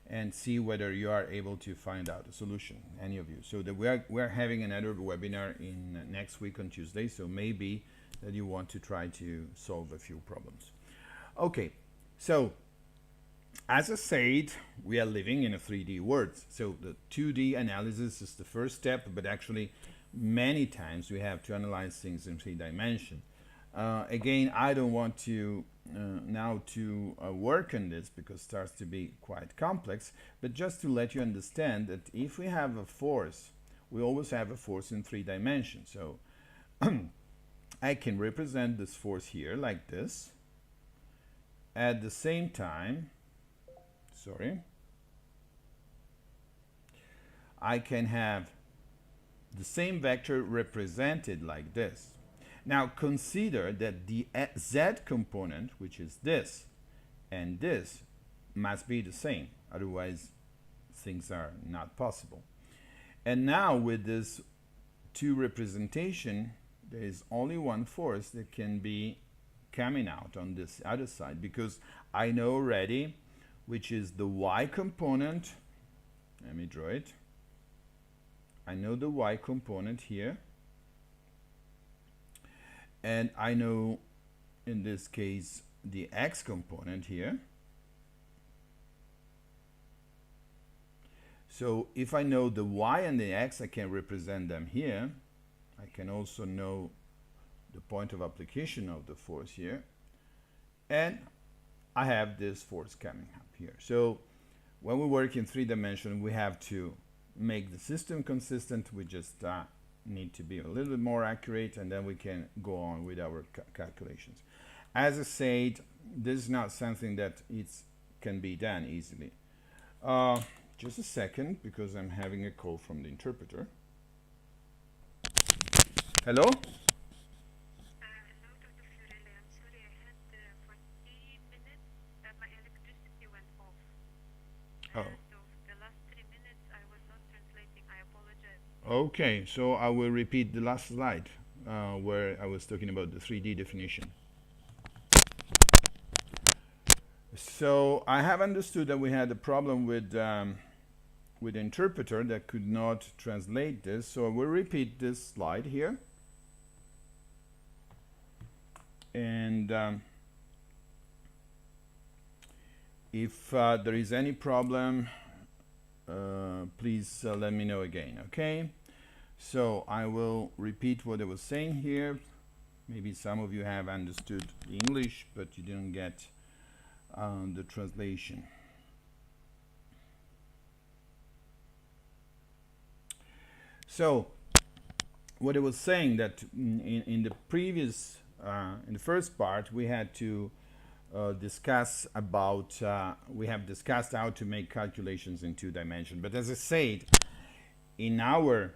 and see whether you are able to find out a solution, any of you. So that we're having another webinar in next week on Tuesday, so maybe that you want to try to solve a few problems. Okay, so as I said, we are living in a 3D world. So the 2D analysis is the first step, but actually many times we have to analyze things in 3 dimensions. Again, I don't want to now to work on this because it starts to be quite complex, but just to let you understand that if we have a force, we always have a force in 3 dimensions. So I can represent this force here like this. At the same time, I can have the same vector represented like this. Now consider that the z component, which is this, and this must be the same, otherwise things are not possible. And now with this two representation, there is only one force that can be coming out on this other side, because I know already which is the y component. Let me draw it. I know the y component here, and I know in this case the x component here. So if I know the y and the x, I can represent them here. I can also know the point of application of the force here, and I have this force coming up here. So when we work in 3 dimensions, we have to make the system consistent. We just need to be a little bit more accurate, and then we can go on with our calculations. As I said, this is not something that can be done easily. Just a second, because I'm having a call from the interpreter. Hello? Hello, Dr. Fiorelli. I'm sorry, I had for 3 minutes my electricity went off. Oh. And of the last 3 minutes, I was not translating. I apologize. Okay, so I will repeat the last slide where I was talking about the 3D definition. So I have understood that we had a problem with the interpreter that could not translate this. So I will repeat this slide here. And if there is any problem, please let me know again, okay? So I will repeat what I was saying here. Maybe some of you have understood the English, but you didn't get the translation. So what I was saying that in the previous in the first part, we had to discuss about we have discussed how to make calculations in 2 dimensions. But as I said, in our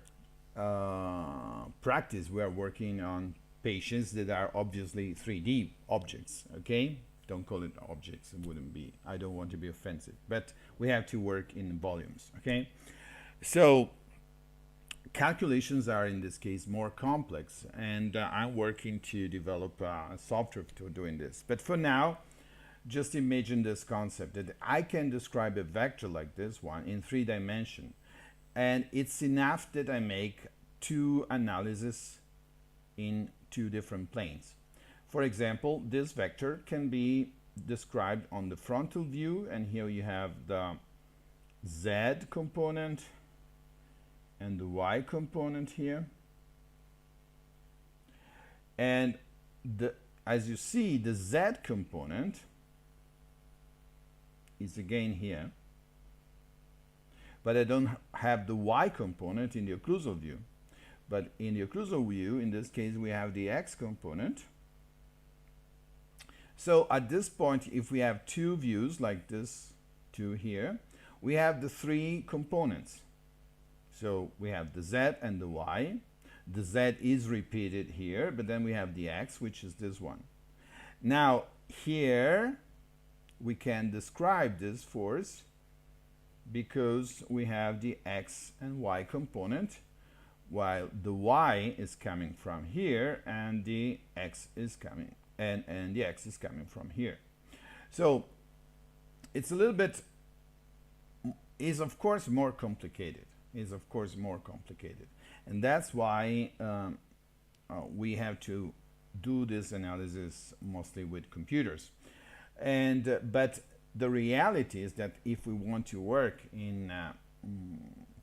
practice, we are working on patients that are obviously 3D objects. Okay, don't call it objects. It wouldn't be. I don't want to be offensive, but we have to work in volumes. Okay, so calculations are in this case more complex, and I'm working to develop software to doing this. But for now, just imagine this concept that I can describe a vector like this one in 3 dimensions, and it's enough that I make 2 analyses in 2 different planes. For example, this vector can be described on the frontal view, and here you have the Z component and the Y component here. And as you see, the Z component is again here, but I don't have the Y component in the occlusal view. But in the occlusal view, in this case, we have the X component. So at this point, if we have two views like this two here, we have the three components. So we have the Z and the Y. The Z is repeated here, but then we have the X, which is this one. Now here we can describe this force because we have the X and Y component, while the Y is coming from here and the X is coming and the X is coming from here. So it's a little bit, is of course more complicated, and that's why we have to do this analysis mostly with computers. And but the reality is that if we want to work in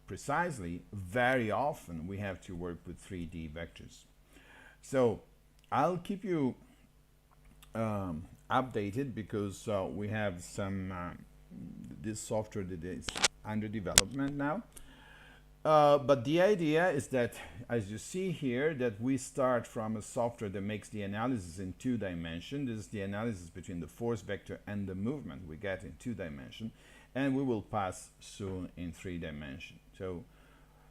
precisely, very often we have to work with 3D vectors. So I'll keep you updated because we have some this software that is under development now. But the idea is that, as you see here, that we start from a software that makes the analysis in 2 dimensions. This is the analysis between the force vector and the movement we get in 2 dimensions, and we will pass soon in 3 dimensions. So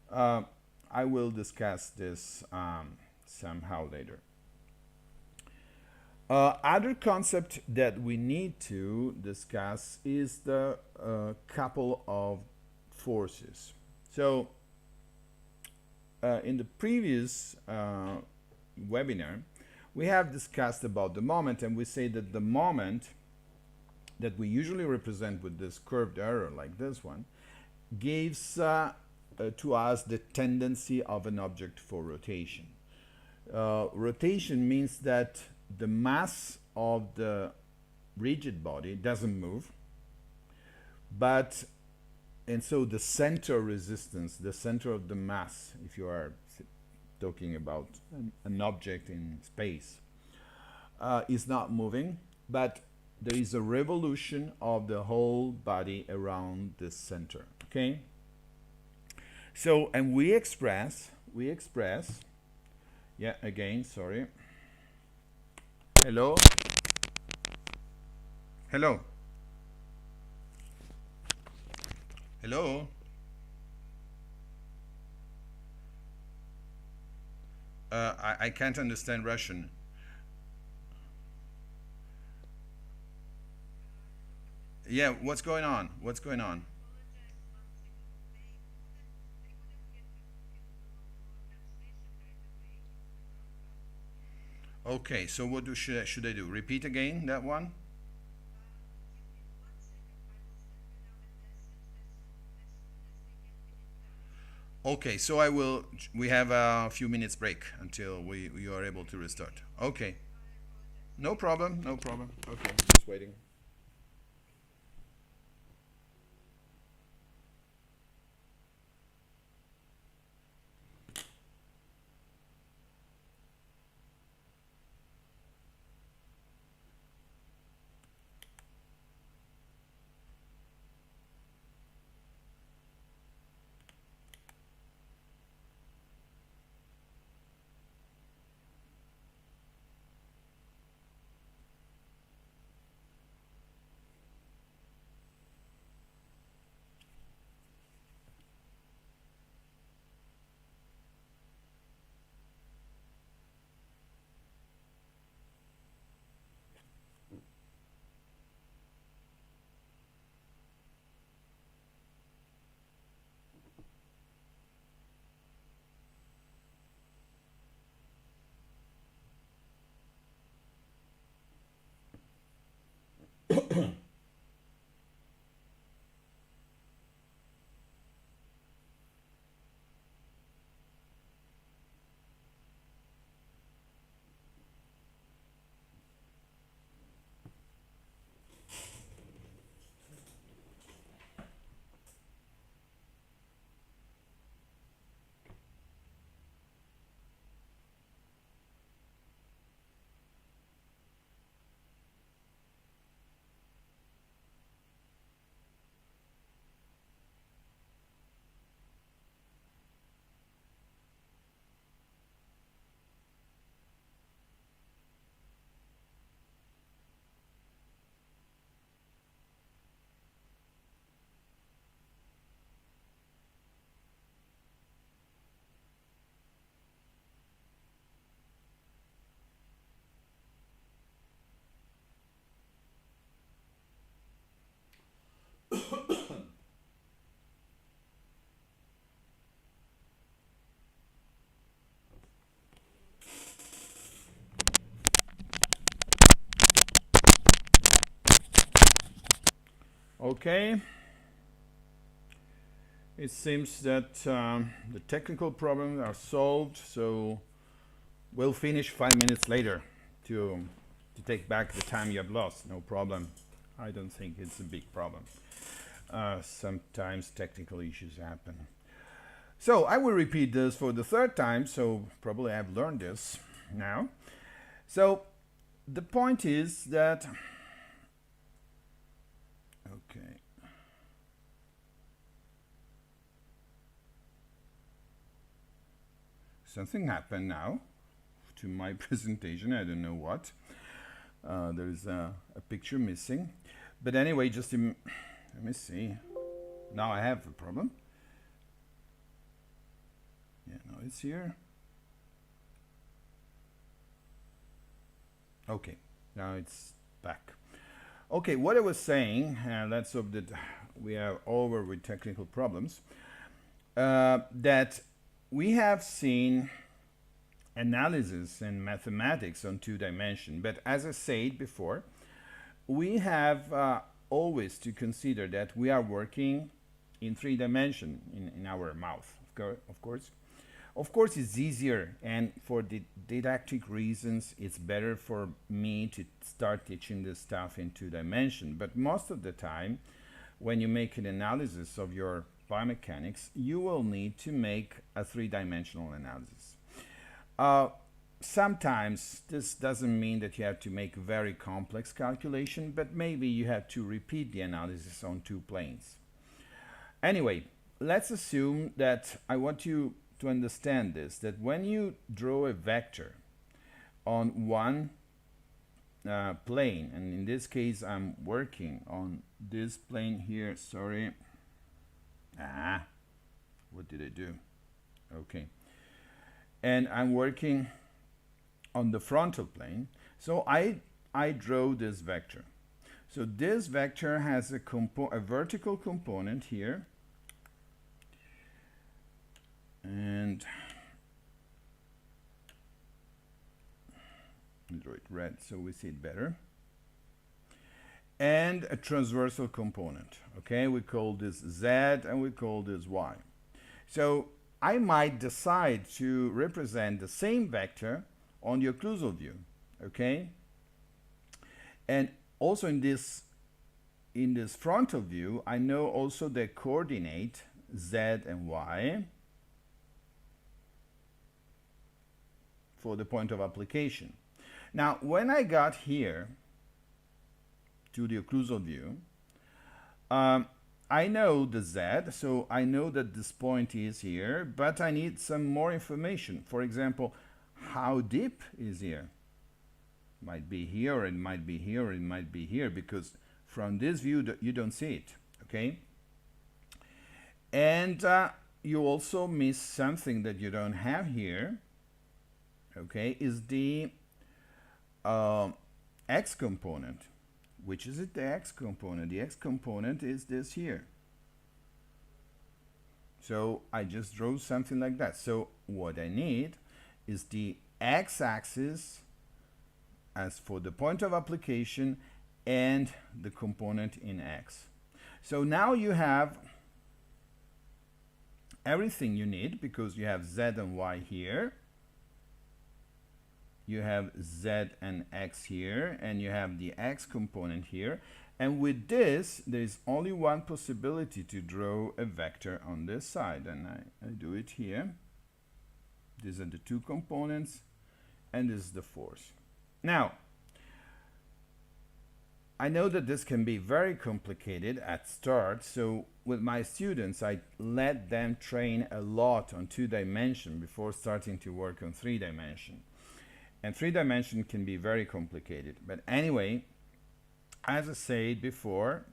I will discuss this somehow later. Other concept that we need to discuss is the couple of forces. So in the previous webinar, we have discussed about the moment, and we say that the moment that we usually represent with this curved arrow like this one gives to us the tendency of an object for rotation. Rotation means that the mass of the rigid body doesn't move, but and so the center resistance, the center of the mass, if you are talking about an object in space, is not moving, but there is a revolution of the whole body around this center. Okay? So, and we express, yeah, again, sorry. Hello? Hello? Hello? I can't understand Russian. Yeah, what's going on? What's going on? Okay, so what should I do? Repeat again that one? Okay, so I will. We have a few minutes break until we are able to restart. Okay, no problem, no problem. Okay, just waiting. Okay, it seems that the technical problems are solved, so we'll finish 5 minutes later to take back the time you have lost. No problem. I don't think it's a big problem. Sometimes technical issues happen. So I will repeat this for the third time, so probably I've learned this now. So the point is that, okay, something happened now to my presentation. I don't know what. There's a picture missing. But anyway, just let me see. Now I have a problem. Yeah, no, it's here. Okay, now it's back. Okay, what I was saying, let's hope that we are over with technical problems, that we have seen analysis and mathematics on 2 dimensions, but as I said before, we have always to consider that we are working in 3 dimensions in our mouth, of course. Of course, it's easier, and for the didactic reasons, it's better for me to start teaching this stuff in 2 dimensions. But most of the time, when you make an analysis of your biomechanics, you will need to make a 3-dimensional analysis. Sometimes this doesn't mean that you have to make very complex calculation, but maybe you have to repeat the analysis on 2 planes. Anyway, let's assume that I want you to understand this, that when you draw a vector on one plane, and in this case I'm working on this plane here, sorry. What did I do? Okay. And I'm working on the frontal plane, so I draw this vector. So this vector has a vertical component here, and I'll draw it red so we see it better, and a transversal component. Okay, we call this Z and we call this Y. So I might decide to represent the same vector on the occlusal view, okay? And also in this frontal view, I know also the coordinate Z and Y for the point of application. Now, when I got here to the occlusal view, I know the Z, so I know that this point is here, but I need some more information. For example, how deep is here? Might be here, or it might be here, or it might be here, because from this view you don't see it, okay? And you also miss something that you don't have here, okay, is the x component. Which is it, the x component? The x component is this here. So I just drew something like that. So what I need is the x-axis as for the point of application and the component in x. So now you have everything you need, because you have z and y here, you have z and x here, and you have the x component here. And with this, there is only one possibility to draw a vector on this side, and I do it here. These are the 2 components, and this is the force. Now, I know that this can be very complicated at start, so with my students, I let them train a lot on 2 dimensions before starting to work on 3 dimensions. And 3 dimensions can be very complicated. But anyway, as I said before,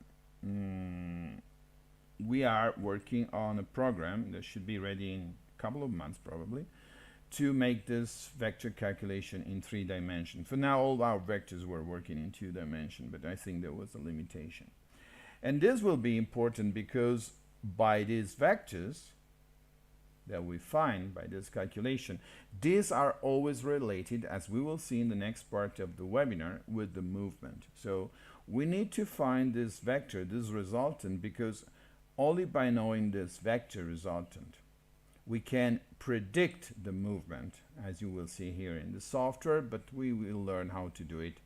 we are working on a program that should be ready in a couple of months probably, to make this vector calculation in 3 dimensions. For now, all our vectors were working in 2 dimensions, but I think there was a limitation. And this will be important because by these vectors that we find by this calculation, these are always related, as we will see in the next part of the webinar, with the movement. So we need to find this vector, this resultant, because only by knowing this vector resultant, we can predict the movement, as you will see here in the software, but we will learn how to do it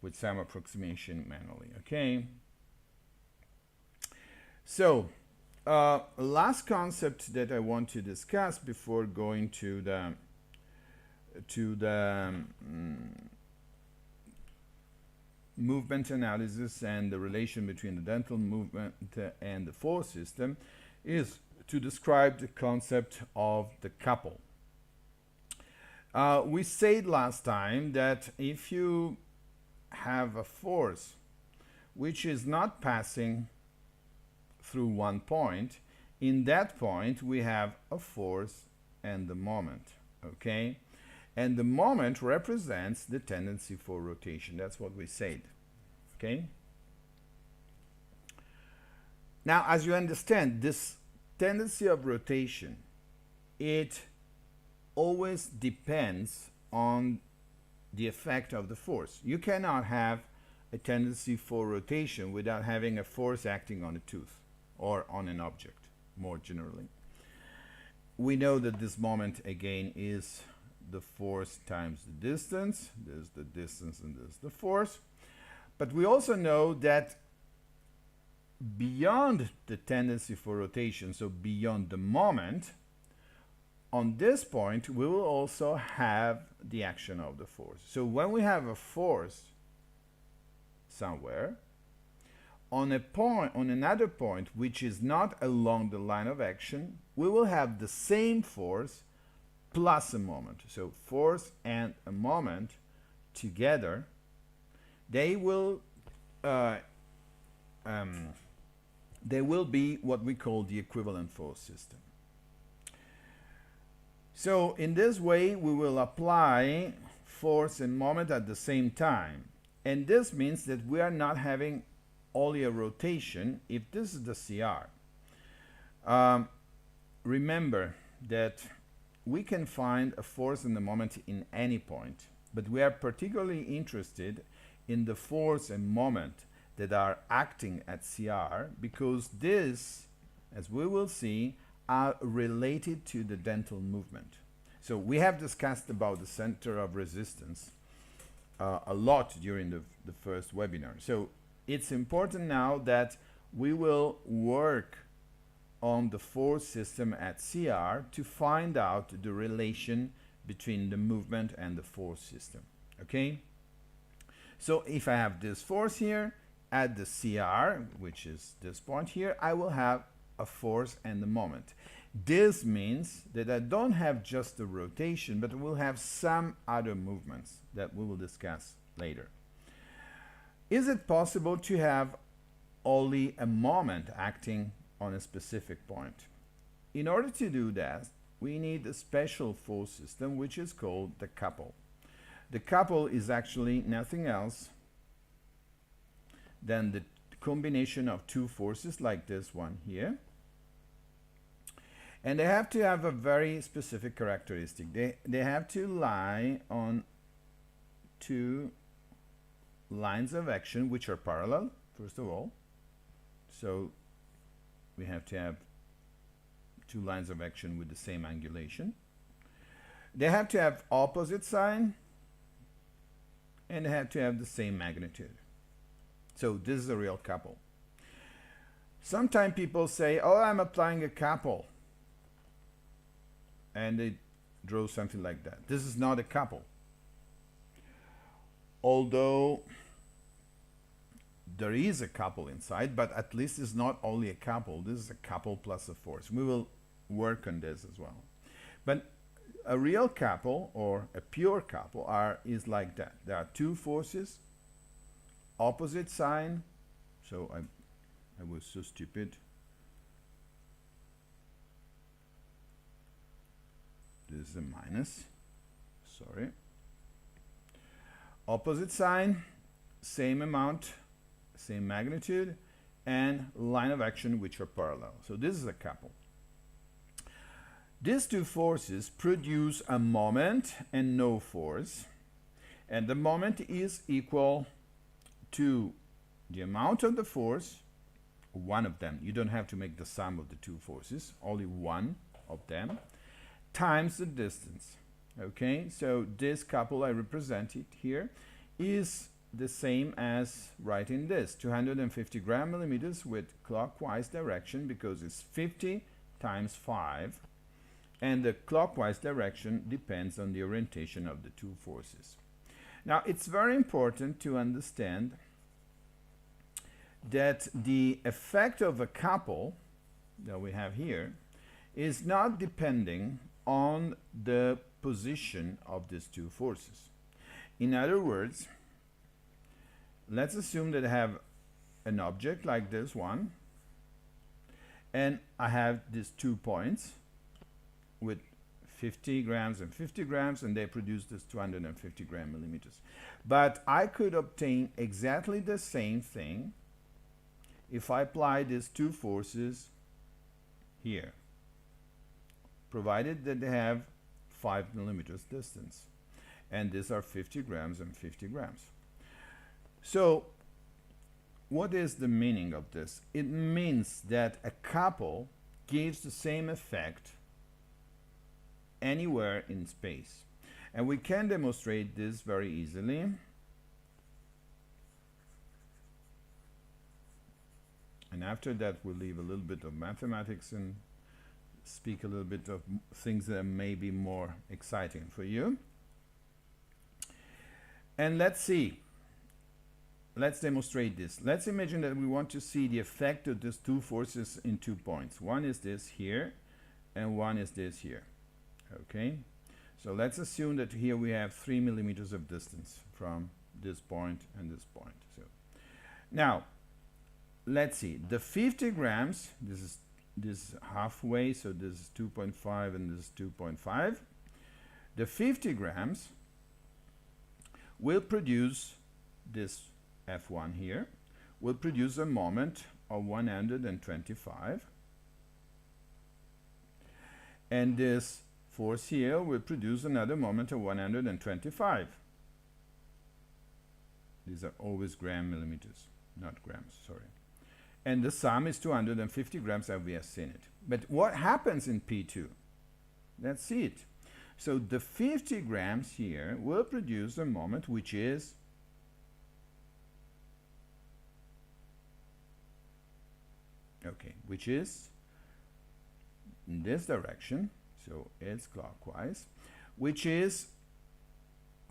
with some approximation manually, okay? So, last concept that I want to discuss before going to the movement analysis and the relation between the dental movement and the force system is to describe the concept of the couple. We said last time that if you have a force which is not passing through one point, in that point we have a force and the moment, okay? And the moment represents the tendency for rotation. That's what we said, okay? Now, as you understand, this tendency of rotation, it always depends on the effect of the force. You cannot have a tendency for rotation without having a force acting on a tooth or on an object, more generally. We know that this moment, again, is the force times the distance. There's the distance and there's the force. But we also know that beyond the tendency for rotation, so beyond the moment, on this point, we will also have the action of the force. So when we have a force somewhere, on a point, on another point which is not along the line of action, we will have the same force plus a moment. So force and a moment together, they will be what we call the equivalent force system. So in this way, we will apply force and moment at the same time. And this means that we are not having only a rotation if this is the CR. Remember that we can find a force and a moment in any point, but we are particularly interested in the force and moment that are acting at CR, because this, as we will see, are related to the dental movement. So we have discussed about the center of resistance a lot during the first webinar. So it's important now that we will work on the force system at CR to find out the relation between the movement and the force system, okay? So if I have this force here at the CR, which is this point here, I will have a force and a moment. This means that I don't have just a rotation, but I will have some other movements that we will discuss later. Is it possible to have only a moment acting on a specific point? In order to do that, we need a special force system which is called the couple. The couple is actually nothing else than the combination of two forces like this one here. And they have to have a very specific characteristic. They have to lie on two lines of action which are parallel, first of all. So we have to have two lines of action with the same angulation. They have to have opposite sign, and they have to have the same magnitude. So this is a real couple. Sometimes people say, oh, I'm applying a couple, and they draw something like that. This is not a couple. Although there is a couple inside, but at least it's not only a couple. This is a couple plus a force. We will work on this as well. But a real couple or a pure couple is like that. There are two forces, opposite sign. So I was so stupid. This is a minus. Sorry. Opposite sign, same amount, same magnitude, and line of action which are parallel. So this is a couple. These two forces produce a moment and no force, and the moment is equal to the amount of the force, one of them, you don't have to make the sum of the two forces, only one of them, times the distance. Okay, so this couple I represented here is the same as writing this 250 gram millimeters with clockwise direction, because it's 50 times 5, and the clockwise direction depends on the orientation of the two forces. Now it's very important to understand that the effect of a couple that we have here is not depending on the position of these two forces. In other words, let's assume that I have an object like this one, and I have these 2 points with 50 grams and 50 grams, and they produce this 250 gram millimeters. But I could obtain exactly the same thing if I apply these two forces here, provided that they have 5 millimeters distance, and these are 50 grams and 50 grams. So what is the meaning of this? It means that a couple gives the same effect anywhere in space, and we can demonstrate this very easily. And after that, we'll leave a little bit of mathematics and speak a little bit of things that may be more exciting for you. And let's see. Let's demonstrate this. Let's imagine that we want to see the effect of these two forces in 2 points. One is this here, and one is this here. Okay? So let's assume that here we have 3 millimeters of distance from this point and this point. So now, let's see, the 50 grams, this is halfway, so this is 2.5 and this is 2.5. The 50 grams will produce this F1 here, will produce a moment of 125. And this force here will produce another moment of 125. These are always gram millimeters, not grams, sorry. And the sum is 250 grams as we have seen it. But what happens in P2? Let's see it. So the 50 grams here will produce a moment which is which is in this direction, so it's clockwise, which is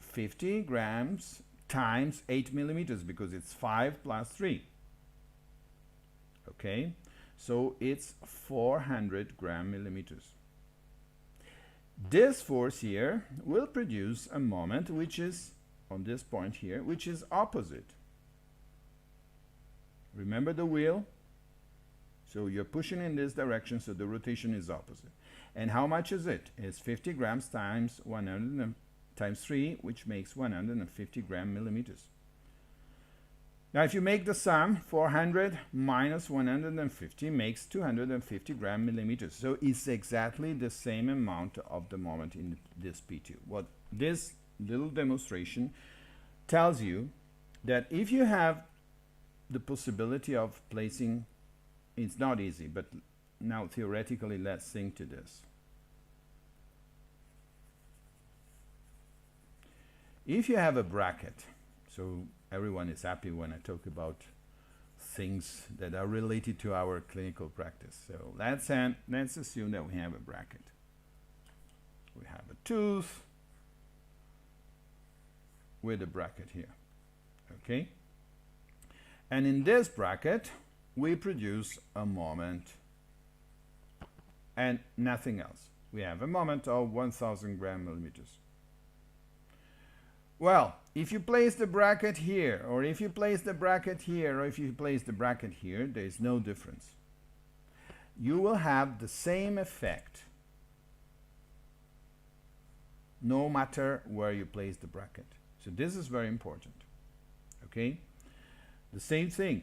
50 grams times 8 millimeters, because it's 5 plus 3. Okay, so it's 400 gram millimeters. This force here will produce a moment which is on this point here, which is opposite. Remember the wheel? So you're pushing in this direction, so the rotation is opposite. And how much is it? It's 50 grams times 100 times 3, which makes 150 gram millimeters. Now if you make the sum, 400 minus 150 makes 250 gram millimeters. So it's exactly the same amount of the moment in this P2. What this little demonstration tells you, that if you have the possibility of placing, it's not easy, but now theoretically let's think to this. If you have a bracket, so everyone is happy when I talk about things that are related to our clinical practice. So let's assume that we have a bracket. We have a tooth with a bracket here. Okay? And in this bracket, we produce a moment and nothing else. We have a moment of 1000 gram millimeters. Well, if you place the bracket here, or if you place the bracket here, or if you place the bracket here, there is no difference. You will have the same effect no matter where you place the bracket. So this is very important. Okay? The same thing.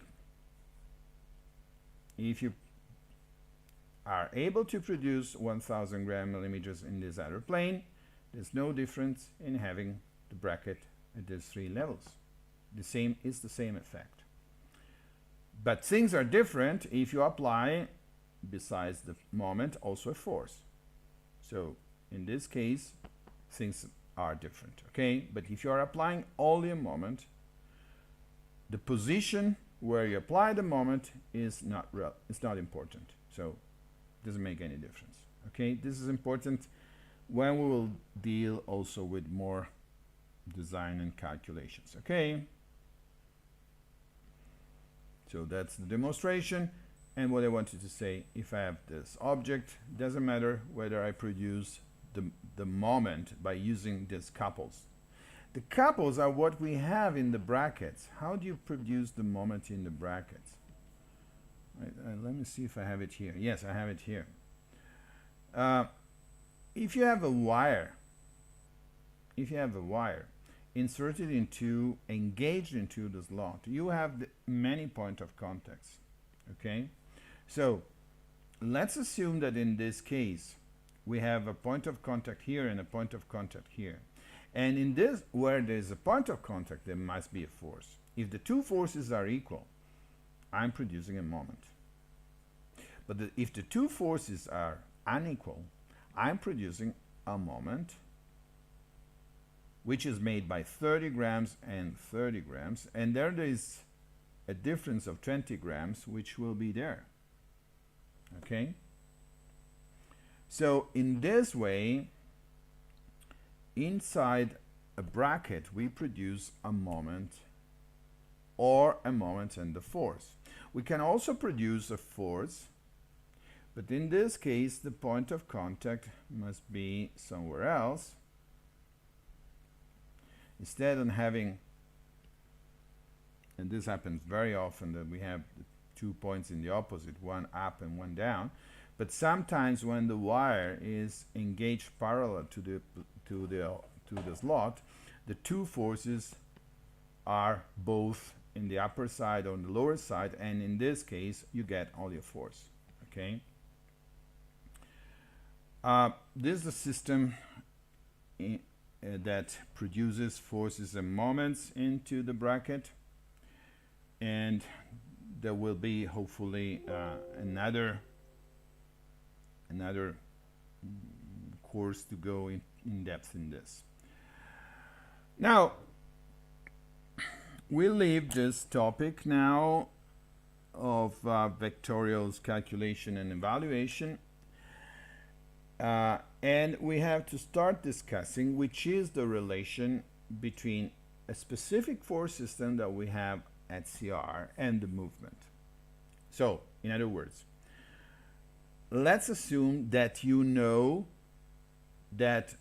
if you are able to produce 1000 gram millimeters in this other plane, there's no difference in having the bracket at these three levels. The same effect. But things are different if you apply, besides the moment, also a force. So in this case, things are different, okay? But if you are applying only a moment, the position where you apply the moment is not important. So it doesn't make any difference, okay? This is important when we will deal also with more design and calculations, okay? So that's the demonstration. And what I wanted to say, if I have this object, doesn't matter whether I produce the moment by using these couples. The couples are what we have in the brackets. How do you produce the moment in the brackets? Right, let me see if I have it here. Yes, I have it here. If you have a wire, inserted into, engaged into the slot, you have many point of contacts, okay? So let's assume that in this case we have a point of contact here and a point of contact here, and in this, where there's a point of contact, there must be a force. If the two forces are equal, I'm producing a moment. But if the two forces are unequal, I'm producing a moment which is made by 30 grams and 30 grams, and there is a difference of 20 grams which will be there, okay? So in this way, inside a bracket we produce a moment, or a moment and the force. We can also produce a force, but in this case the point of contact must be somewhere else. Instead of having, and this happens very often, that we have the 2 points in the opposite, one up and one down, but sometimes when the wire is engaged parallel to the slot, the two forces are both in the upper side or on the lower side, and in this case you get only a force, okay? This is a system that produces forces and moments into the bracket, and there will be hopefully another course to go in depth in this. Now we'll leave this topic now of vectorials calculation and evaluation, and we have to start discussing which is the relation between a specific force system that we have at CR and the movement. So, in other words, let's assume that you know that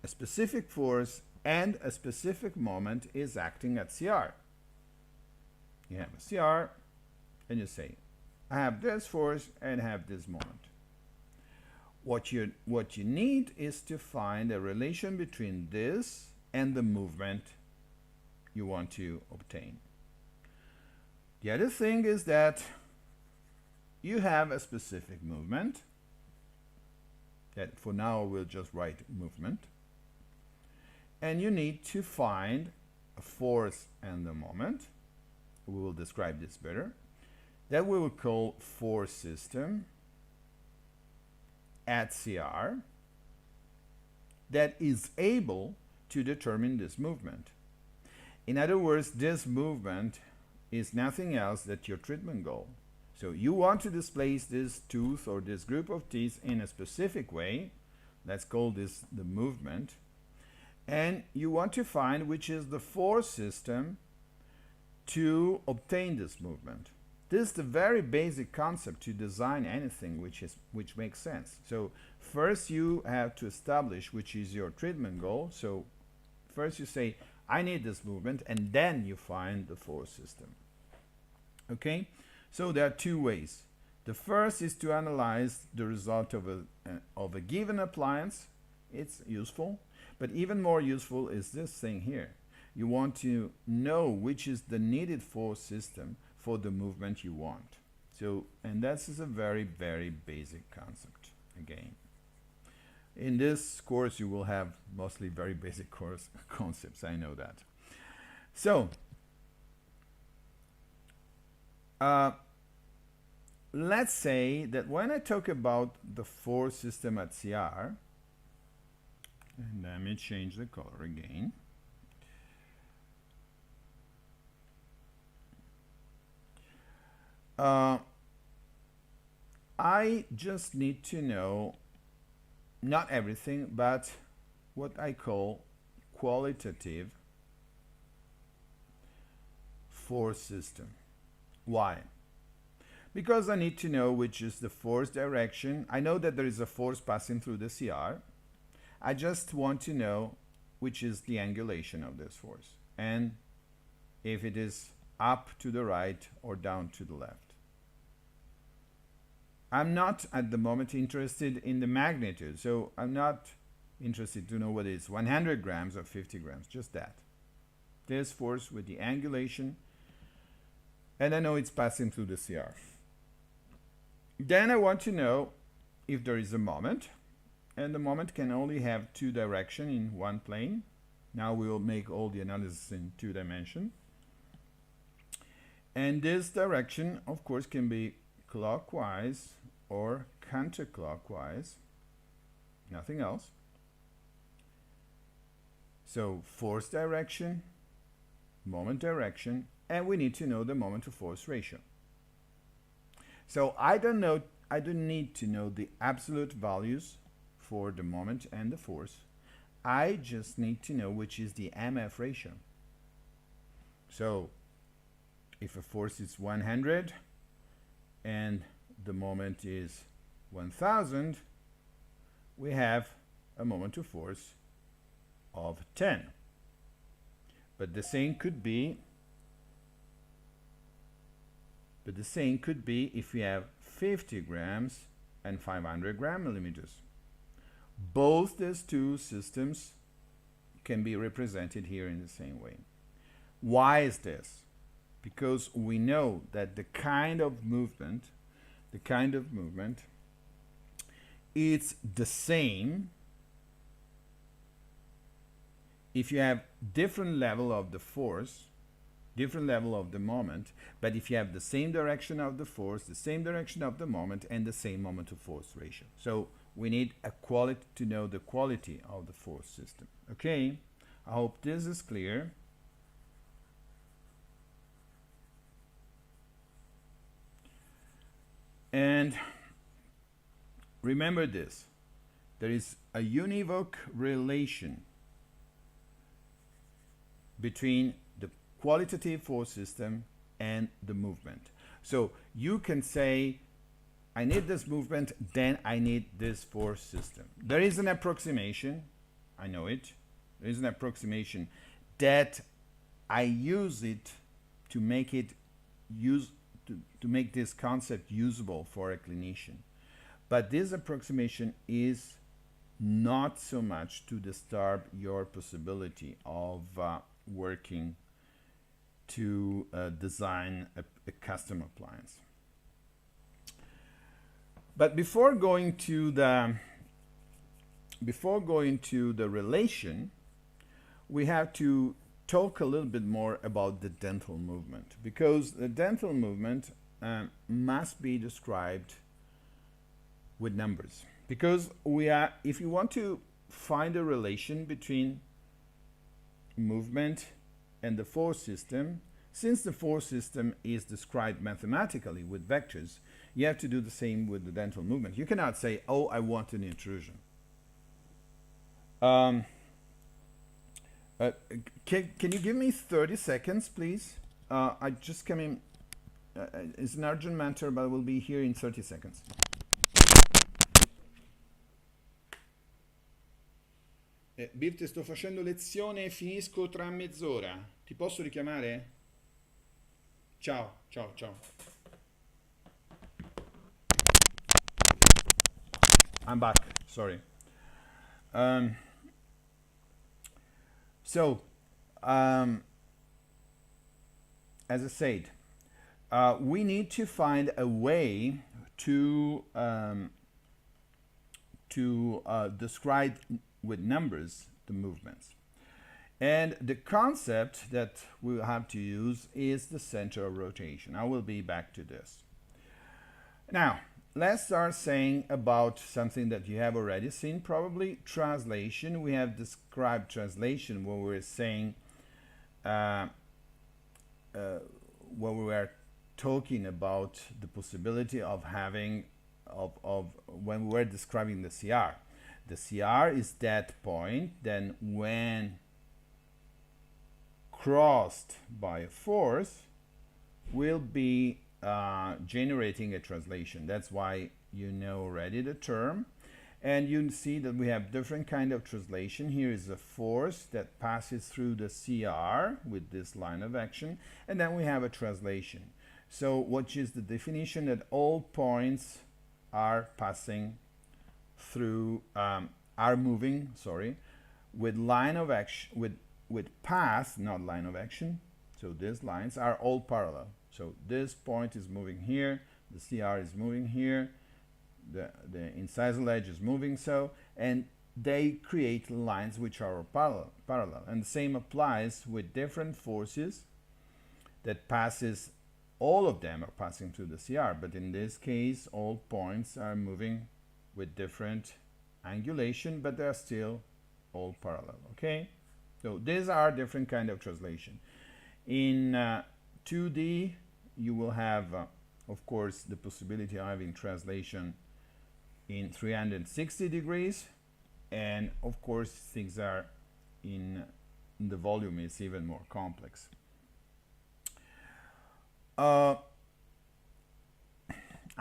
a specific force and a specific moment is acting at CR. You have a CR and you say, I have this force and have this moment. What you need is to find a relation between this and the movement you want to obtain. The other thing is that you have a specific movement, that for now we'll just write movement, and you need to find a force and the moment. We will describe this better. That we will call force system at CR that is able to determine this movement. In other words, this movement is nothing else than your treatment goal. So you want to displace this tooth or this group of teeth in a specific way. Let's call this the movement. And you want to find which is the force system to obtain this movement. This is the very basic concept to design anything which makes sense. So first you have to establish which is your treatment goal. So first you say, I need this movement, and then you find the force system. Okay? So there are two ways. The first is to analyze the result of a given appliance. It's useful, but even more useful is this thing here. You want to know which is the needed force system for the movement you want. So, and this is a very, very basic concept again. In this course, you will have mostly very basic course concepts. I know that. So, let's say that when I talk about the force system at CR, and let me change the color again. I just need to know not everything, but what I call qualitative force system. Why? Because I need to know which is the force direction. I know that there is a force passing through the CR. I just want to know which is the angulation of this force and if it is up to the right or down to the left. I'm not at the moment interested in the magnitude, so I'm not interested to know whether it's 100 grams or 50 grams, just that. This force with the angulation, and I know it's passing through the CR. Then I want to know if there is a moment, and the moment can only have two directions in one plane. Now we will make all the analysis in 2 dimensions. And this direction, of course, can be clockwise or counterclockwise, nothing else. So force direction, moment direction, and we need to know the moment to force ratio. So I don't need to know the absolute values for the moment and the force. I just need to know which is the MF ratio. So if a force is 100 and the moment is 1000, we have a moment to force of 10. But the same could be if we have 50 grams and 500 gram millimeters. Both these two systems can be represented here in the same way. Why is this? Because we know that the kind of movement is the same if you have different level of the force, different level of the moment, but if you have the same direction of the force, the same direction of the moment, and the same moment to force ratio. So we need a quality to know the quality of the force system. Okay, I hope this is clear. And remember this, there is a univoc relation between the qualitative force system and the movement. So you can say, I need this movement, then I need this force system. There is an approximation, I know it, there is an approximation that I use it to make it to make this concept usable for a clinician. But this approximation is not so much to disturb your possibility of working to design a custom appliance. But before going to the relation, we have to talk a little bit more about the dental movement, because the dental movement must be described with numbers. Because if you want to find a relation between movement and the force system, since the force system is described mathematically with vectors, you have to do the same with the dental movement. You cannot say, oh, I want an intrusion. Can you give me 30 seconds, please? I just came in. It's an urgent matter, but I will be here in 30 seconds. Birte, sto facendo lezione, finisco tra mezz'ora. Ti posso richiamare? Ciao, ciao, ciao. I'm back, sorry. As I said, we need to find a way to describe with numbers the movements. And the concept that we'll have to use is the center of rotation. I will be back to this. Now, let's start saying about something that you have already seen, probably translation. We have described translation when we were saying, when we were talking about the possibility of having, when we were describing the CR. The CR is that point, then when crossed by a force, will be generating a translation. That's why you know already the term. And you see that we have different kind of translation. Here is a force that passes through the CR with this line of action, and then we have a translation. So what is the definition? That all points are passing through, are moving, sorry, with line of action, with path, not line of action. So these lines are all parallel. So this point is moving here, the CR is moving here, the incisal edge is moving so, and they create lines which are parallel. And the same applies with different forces that passes, all of them are passing through the CR, but in this case all points are moving with different angulation, but they're still all parallel, okay? So these are different kind of translation. In 2D, you will have, of course, the possibility of having translation in 360 degrees, and of course, things are in the volume is even more complex. I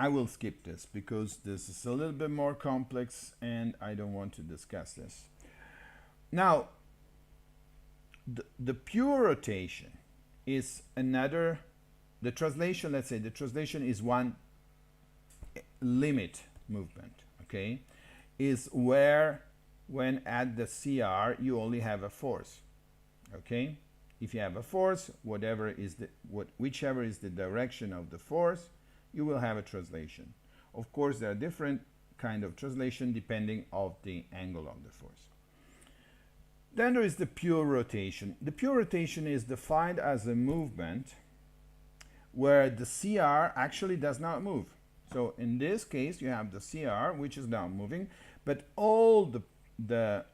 will skip this because this is a little bit more complex and I don't want to discuss this. Now, the pure rotation is another, the translation, let's say the translation is one limit movement, okay, is where when at the CR you only have a force, okay. If you have a force, whichever is the direction of the force, you will have a translation. Of course, there are different kind of translation depending of the angle of the force. Then there is the pure rotation. The pure rotation is defined as a movement where the CR actually does not move. So in this case, you have the CR, which is now moving, but all the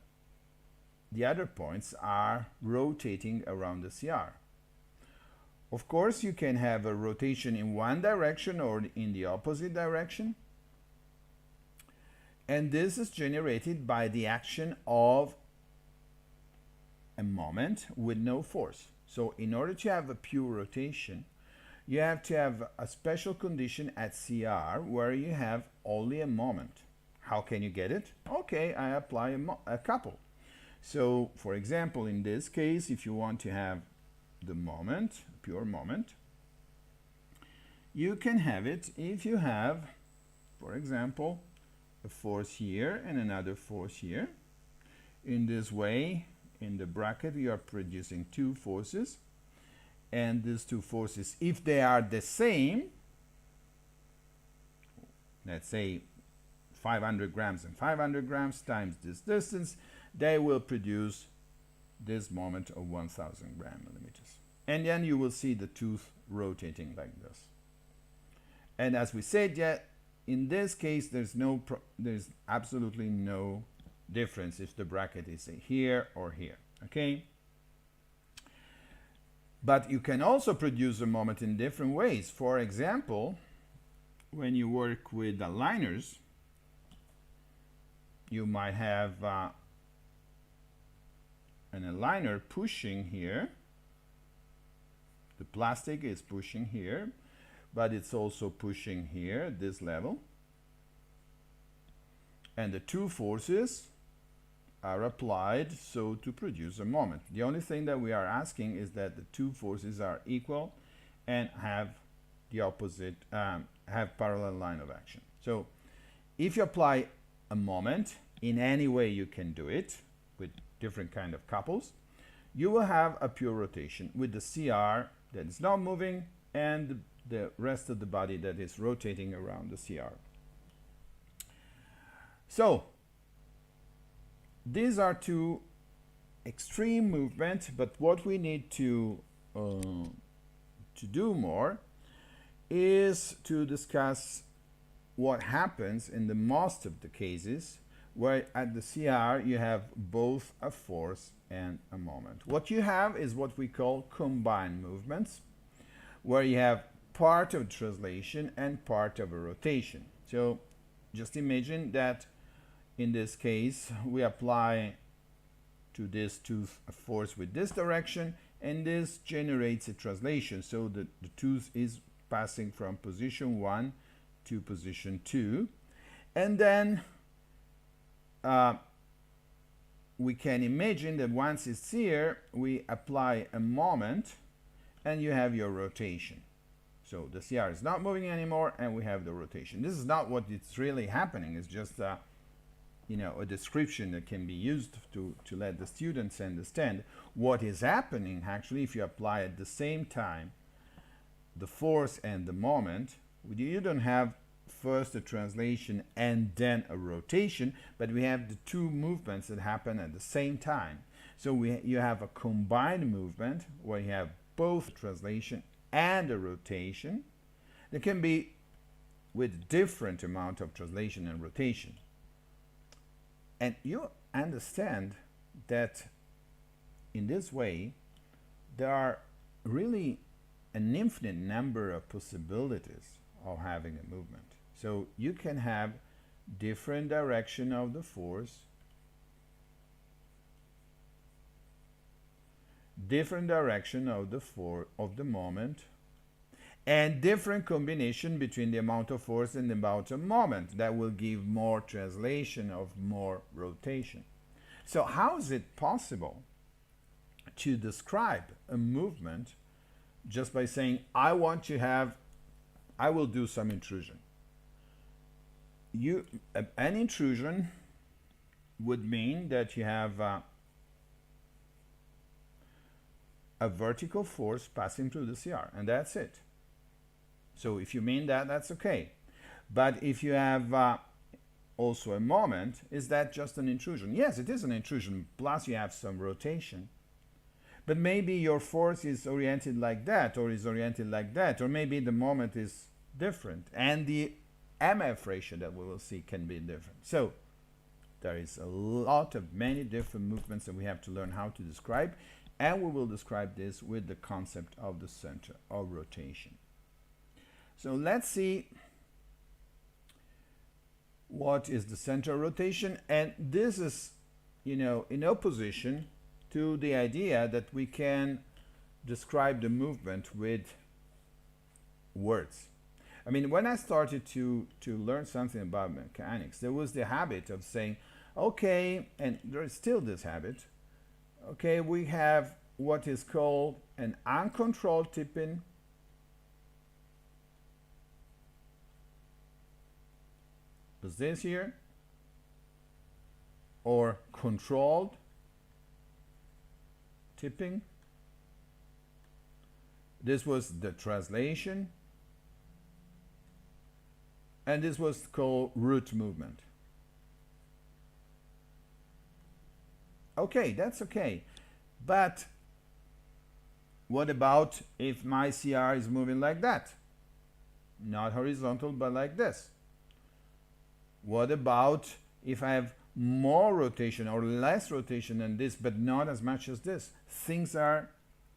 other points are rotating around the CR. Of course, you can have a rotation in one direction or in the opposite direction. And this is generated by the action of a moment with no force. So in order to have a pure rotation, you have to have a special condition at CR where you have only a moment. How can you get it? Okay, I apply a couple. So, for example, in this case, if you want to have the moment, pure moment, you can have it if you have, for example, a force here and another force here. In this way, in the bracket, you are producing two forces. And these two forces, if they are the same, let's say 500 grams and 500 grams times this distance, they will produce this moment of 1000 gram-millimeters. And then you will see the tooth rotating like this. And as we said, yet in this case, there's absolutely no difference if the bracket is here or here, okay? But you can also produce a moment in different ways. For example, when you work with aligners, you might have an aligner pushing here. The plastic is pushing here, but it's also pushing here at this level. And the two forces are applied so to produce a moment. The only thing that we are asking is that the two forces are equal and have the opposite, have parallel line of action. So if you apply a moment, in any way you can do it with different kind of couples, you will have a pure rotation with the CR that is not moving and the rest of the body that is rotating around the CR. So these are two extreme movements, but what we need to do more is to discuss what happens in the most of the cases where at the CR you have both a force and a moment. What you have is what we call combined movements, where you have part of translation and part of a rotation. So just imagine that in this case we apply to this tooth a force with this direction, and this generates a translation. So the tooth is passing from position 1 to position 2, and then we can imagine that once it's here, we apply a moment and you have your rotation. So the CR is not moving anymore and we have the rotation. This is not what it's really happening. It's just a description that can be used to let the students understand what is happening actually if you apply at the same time the force and the moment. You don't have first a translation and then a rotation, but we have the two movements that happen at the same time. So you have a combined movement where you have both translation and a rotation. There can be with different amount of translation and rotation. And you understand that in this way there are really an infinite number of possibilities of having a movement. So you can have different direction of the force, different direction of the moment, and different combination between the amount of force and the amount of moment that will give more translation of more rotation. So how is it possible to describe a movement just by saying I will do some intrusion? An intrusion would mean that you have a vertical force passing through the CR, and that's it. So if you mean that, that's okay. But if you have also a moment, is that just an intrusion? Yes, it is an intrusion, plus you have some rotation. But maybe your force is oriented like that, or is oriented like that, or maybe the moment is different, and the MF ratio that we will see can be different. So there is a lot of many different movements that we have to learn how to describe, and we will describe this with the concept of the center of rotation. So let's see what is the center of rotation, and this is, in opposition to the idea that we can describe the movement with words. I mean, when I started to learn something about mechanics, there was the habit of saying, okay, and there is still this habit, okay, we have what is called an uncontrolled tipping is this here, or controlled tipping. This was the translation, and this was called root movement. Okay, that's okay. But what about if my CR is moving like that? Not horizontal, but like this. What about if I have more rotation or less rotation than this, but not as much as this? Things are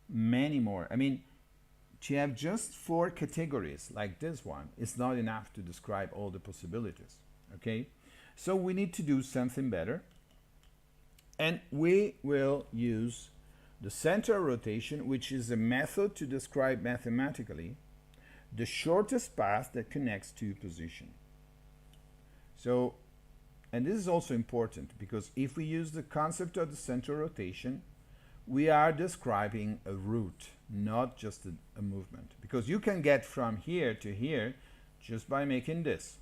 many more. I mean, to have just 4 categories like this one is not enough to describe all the possibilities, okay? So we need to do something better, and we will use the center rotation, which is a method to describe mathematically the shortest path that connects 2 positions. So, and this is also important because if we use the concept of the center rotation, we are describing a route, not just a movement. Because you can get from here to here just by making this.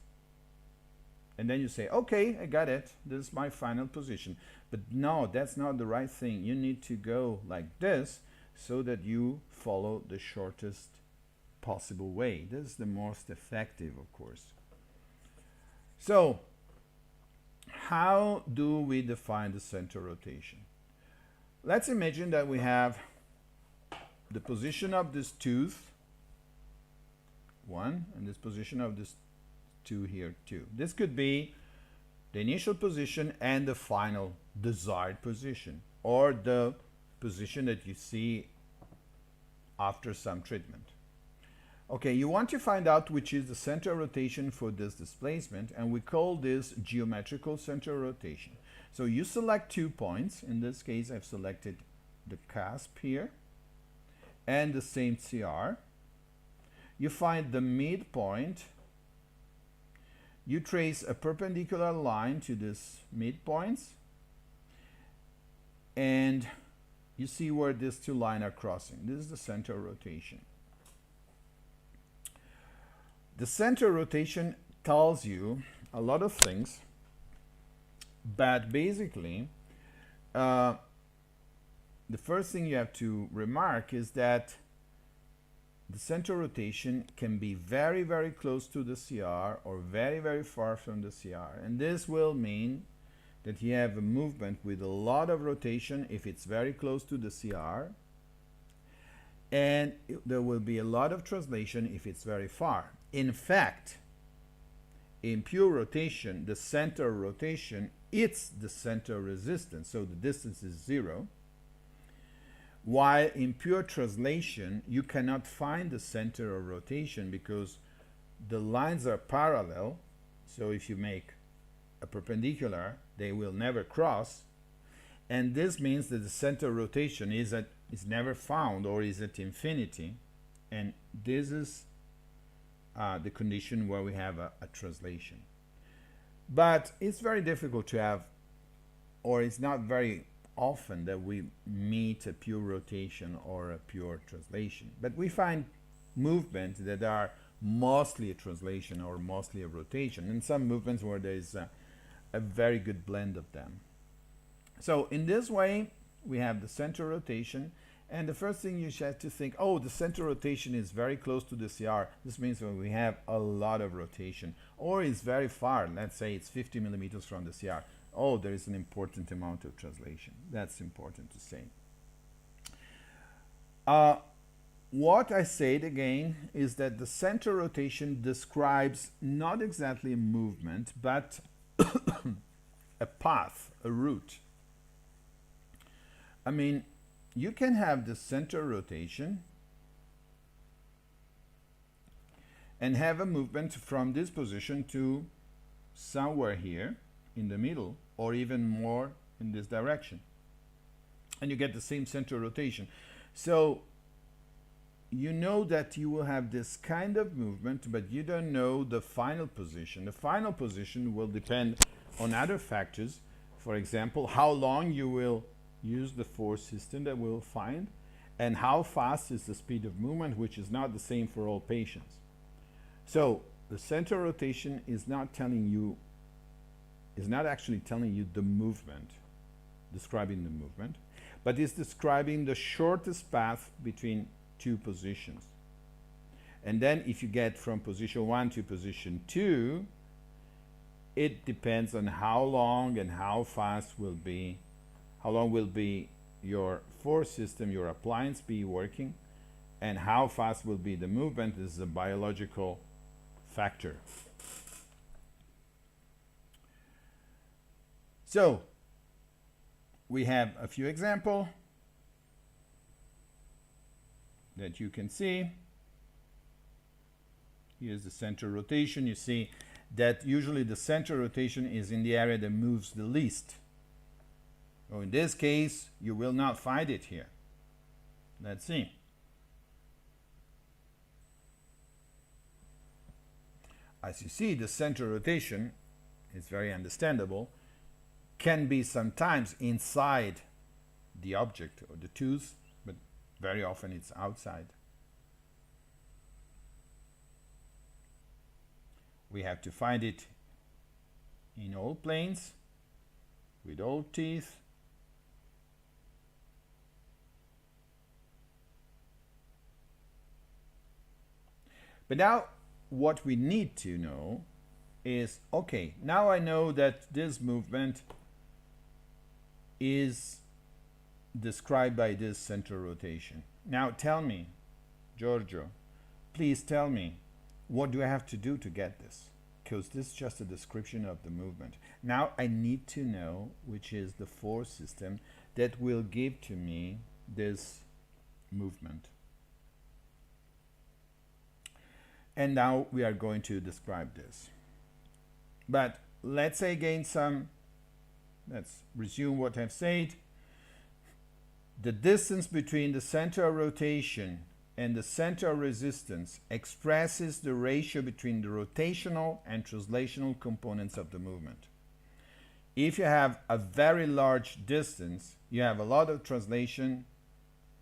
And then you say, okay, I got it. This is my final position. But no, that's not the right thing. You need to go like this so that you follow the shortest possible way. This is the most effective, of course. So, how do we define the center rotation? Let's imagine that we have the position of this tooth, 1, and this position of this 2 here, 2. This could be the initial position and the final desired position, or the position that you see after some treatment. Okay, you want to find out which is the center of rotation for this displacement, and we call this geometrical center of rotation. So you select 2 points. In this case, I've selected the cusp here and the same CR. You find the midpoint. You trace a perpendicular line to this midpoints, and you see where these 2 lines are crossing. This is the center of rotation. The center of rotation tells you a lot of things, but basically, the first thing you have to remark is that the center of rotation can be very, very close to the CR or very, very far from the CR. And this will mean that you have a movement with a lot of rotation if it's very close to the CR, and there will be a lot of translation if it's very far. In fact, in pure rotation, the center of rotation, it's the center of resistance, so the distance is 0. While in pure translation, you cannot find the center of rotation because the lines are parallel. So if you make a perpendicular, they will never cross. And this means that the center of rotation is never found, or is at infinity. And this is the condition where we have a translation. But it's very difficult to have, or it's not very often that we meet a pure rotation or a pure translation. But we find movements that are mostly a translation or mostly a rotation, and some movements where there is a very good blend of them. So in this way, we have the center rotation, and the first thing you have to think, oh, the center rotation is very close to the CR. This means when we have a lot of rotation, or it's very far, let's say it's 50 millimeters from the CR. Oh, there is an important amount of translation. That's important to say. What I said again is that the center rotation describes not exactly a movement, but a path, a route. I mean, you can have the center rotation and have a movement from this position to somewhere here in the middle, or even more in this direction, and you get the same center rotation. So you know that you will have this kind of movement, but you don't know the final position. The final position will depend on other factors. For example, how long you will use the force system that we'll find, and how fast is the speed of movement, which is not the same for all patients. So the center rotation is not actually telling you the movement, describing the movement, but is describing the shortest path between 2 positions. And then if you get from position 1 to position 2, it depends on how long and how fast will be, how long will be your force system, your appliance be working, and how fast will be the movement. This is a biological factor. So we have a few examples that you can see. Here's the center rotation. You see that usually the center rotation is in the area that moves the least. So in this case, you will not find it here. Let's see. As you see, the center rotation is very understandable, can be sometimes inside the object or the tooth, but very often it's outside. We have to find it in all planes, with all teeth, But now what we need to know is, okay, now I know that this movement is described by this center rotation. Now tell me, Giorgio, please tell me, what do I have to do to get this? Because this is just a description of the movement. Now I need to know which is the force system that will give to me this movement. And now we are going to describe this. But let's say again let's resume what I've said. The distance between the center of rotation and the center of resistance expresses the ratio between the rotational and translational components of the movement. If you have a very large distance, you have a lot of translation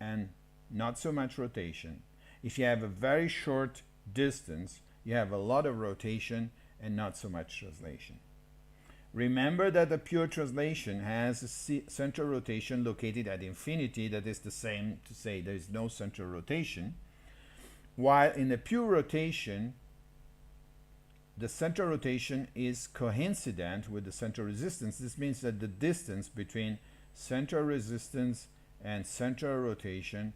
and not so much rotation. If you have a very short distance, you have a lot of rotation and not so much translation. Remember that the pure translation has a center rotation located at infinity. That is the same to say there is no center rotation. While in the pure rotation, the center rotation is coincident with the center resistance. This means that the distance between center resistance and center rotation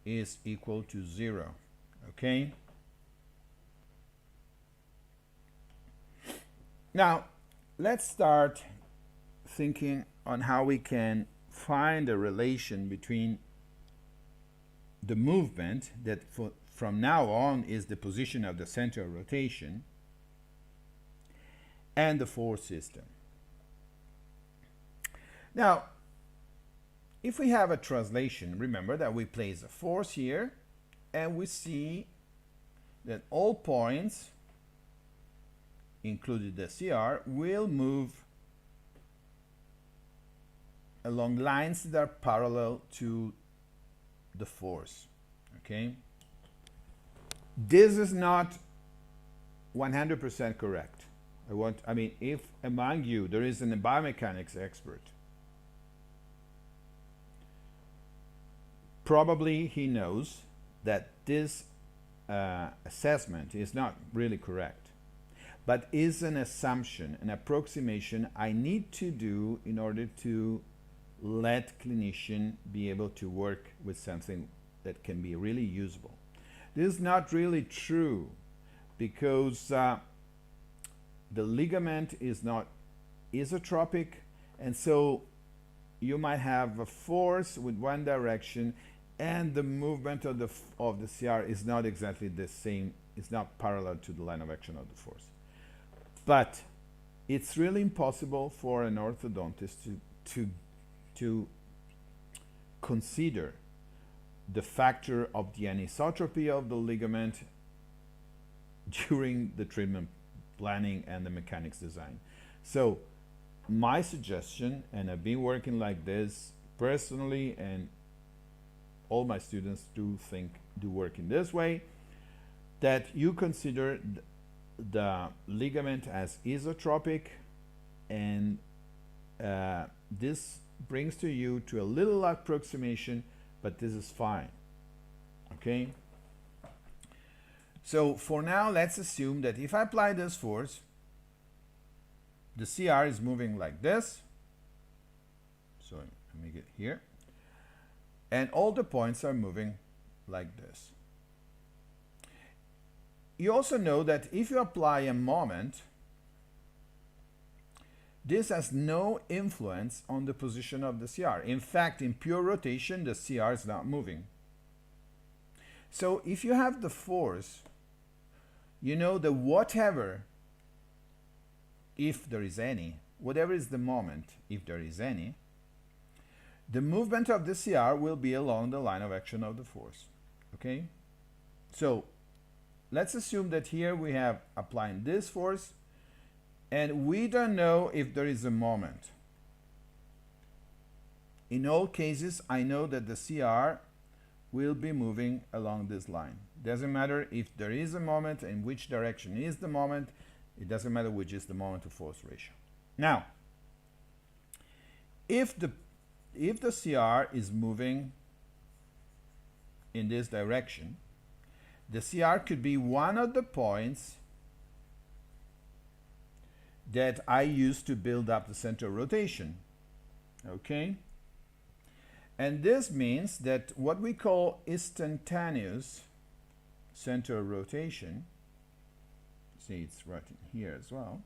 is equal to 0. Okay? Now, let's start thinking on how we can find a relation between the movement that from now on is the position of the center of rotation and the force system. Now, if we have a translation, remember that we place a force here and we see that all points, including the CR, will move along lines that are parallel to the force. Okay? This is not 100% correct. I mean, if among you there is an biomechanics expert, probably he knows that this assessment is not really correct, but is an assumption, an approximation I need to do in order to let clinician be able to work with something that can be really usable. This is not really true because the ligament is not isotropic, and so you might have a force with one direction and the movement of the CR is not exactly the same, it's not parallel to the line of action of the force. But it's really impossible for an orthodontist to consider the factor of the anisotropy of the ligament during the treatment planning and the mechanics design. So my suggestion, and I've been working like this personally, and all my students do work in this way, that you consider the ligament as isotropic, and this brings to you to a little approximation, but this is fine. Okay? So for now, let's assume that if I apply this force, the CR is moving like this. So let me get here. And all the points are moving like this. You also know that if you apply a moment, this has no influence on the position of the CR. In fact, in pure rotation, the CR is not moving. So if you have the force, you know that whatever, if there is any, whatever is the moment, if there is any, the movement of the CR will be along the line of action of the force. Okay? So let's assume that here we have applying this force, and we don't know if there is a moment. In all cases, I know that the CR will be moving along this line. Doesn't matter if there is a moment and which direction is the moment. It doesn't matter which is the moment to force ratio. Now, if the CR is moving in this direction, The CR could be one of the points that I use to build up the center of rotation. Okay? And this means that what we call instantaneous center of rotation, see it's right in here as well,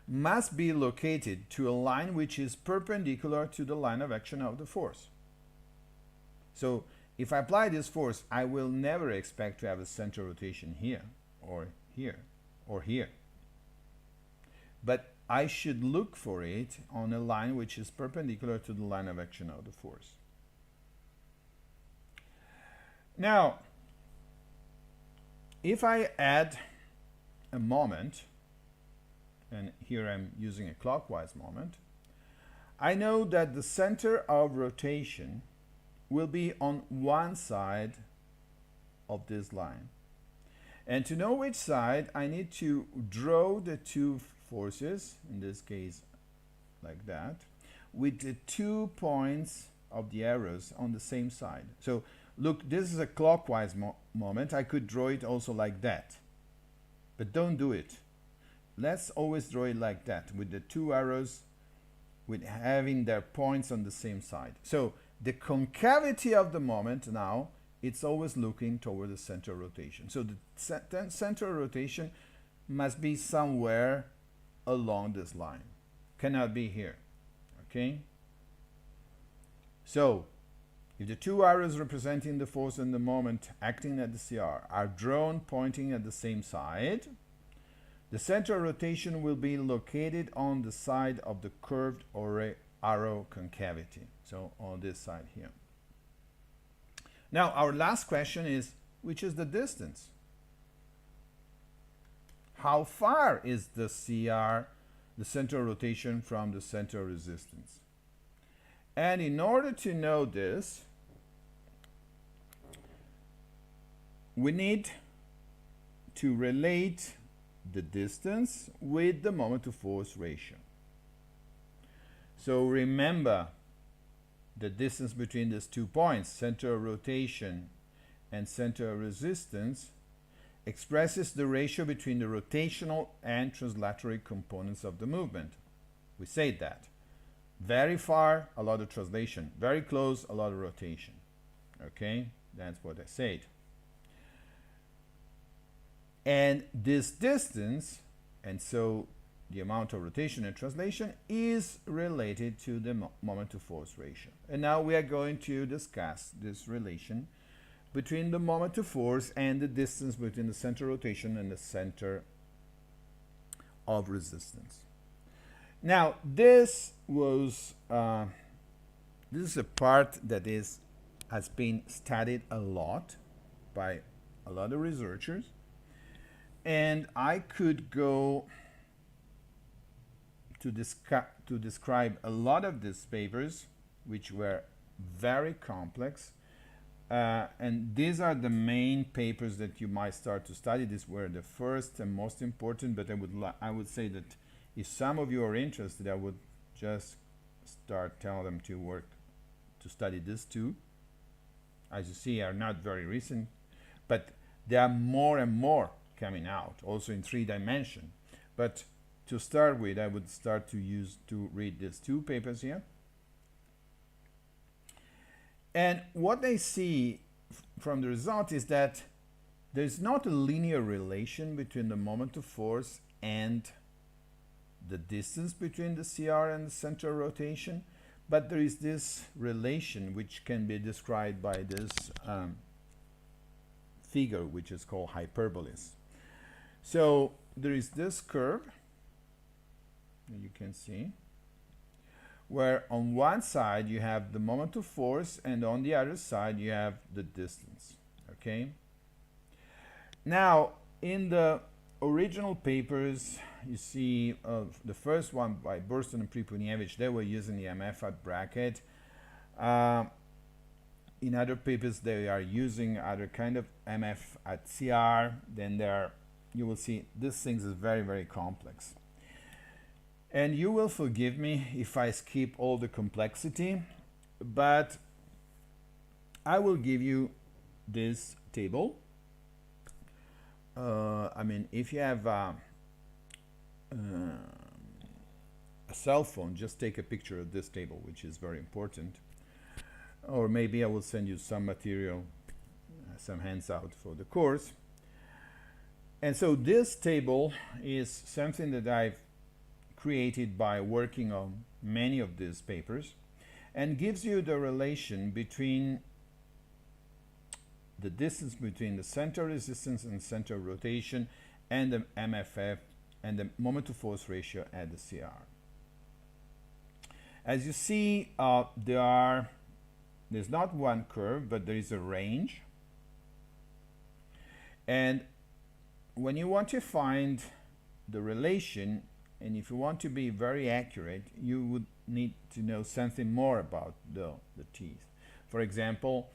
must be located to a line which is perpendicular to the line of action of the force. So if I apply this force, I will never expect to have a center of rotation here, or here, or here. But I should look for it on a line which is perpendicular to the line of action of the force. Now, if I add a moment, and here I'm using a clockwise moment, I know that the center of rotation will be on one side of this line. And to know which side, I need to draw the two forces, in this case like that, with the 2 points of the arrows on the same side. So look, this is a clockwise moment. I could draw it also like that, but don't do it. Let's always draw it like that, with the 2 arrows with having their points on the same side. So the concavity of the moment now, it's always looking toward the center of rotation. So the center of rotation must be somewhere along this line. Cannot be here. Okay? So if the 2 arrows representing the force and the moment acting at the CR are drawn pointing at the same side, the center of rotation will be located on the side of the curved arrow concavity. So on this side here. Now our last question is, which is the distance? How far is the CR, the center of rotation, from the center of resistance? And in order to know this, we need to relate the distance with the moment to force ratio. So remember, the distance between these 2 points, center of rotation and center of resistance, expresses the ratio between the rotational and translatory components of the movement. We said that. Very far, a lot of translation. Very close, a lot of rotation. Okay? That's what I said. And this distance, and so the amount of rotation and translation, is related to the moment to force ratio. And now we are going to discuss this relation between the moment to force and the distance between the center of rotation and the center of resistance. Now this is a part that has been studied a lot by a lot of researchers, and I could go to describe a lot of these papers, which were very complex. And these are the main papers that you might start to study. These were the first and most important, but I would say that if some of you are interested, I would just start telling them to study this too. As you see, are not very recent, but there are more and more coming out, also in 3 dimensions. But to start with, I would start to read these 2 papers here. And what I see from the result is that there's not a linear relation between the moment of force and the distance between the CR and the center of rotation, but there is this relation which can be described by this figure, which is called hyperbolis. So there is this curve that you can see, where on one side you have the moment of force and on the other side you have the distance. Okay? Now, in the original papers, you see the first one by Burston and Pripunievich, they were using the MF at bracket. In other papers, they are using other kind of MF at CR. Then you will see this thing is very, very complex. And you will forgive me if I skip all the complexity, but I will give you this table I mean, if you have a cell phone, just take a picture of this table, which is very important. Or maybe I will send you some material, some handout for the course. And so this table is something that I've created by working on many of these papers, and gives you the relation between the distance between the center resistance and center rotation and the MFF and the moment to force ratio at the CR. As you see, there's not one curve, but there is a range. And when you want to find the relation, and if you want to be very accurate, you would need to know something more about the teeth. For example,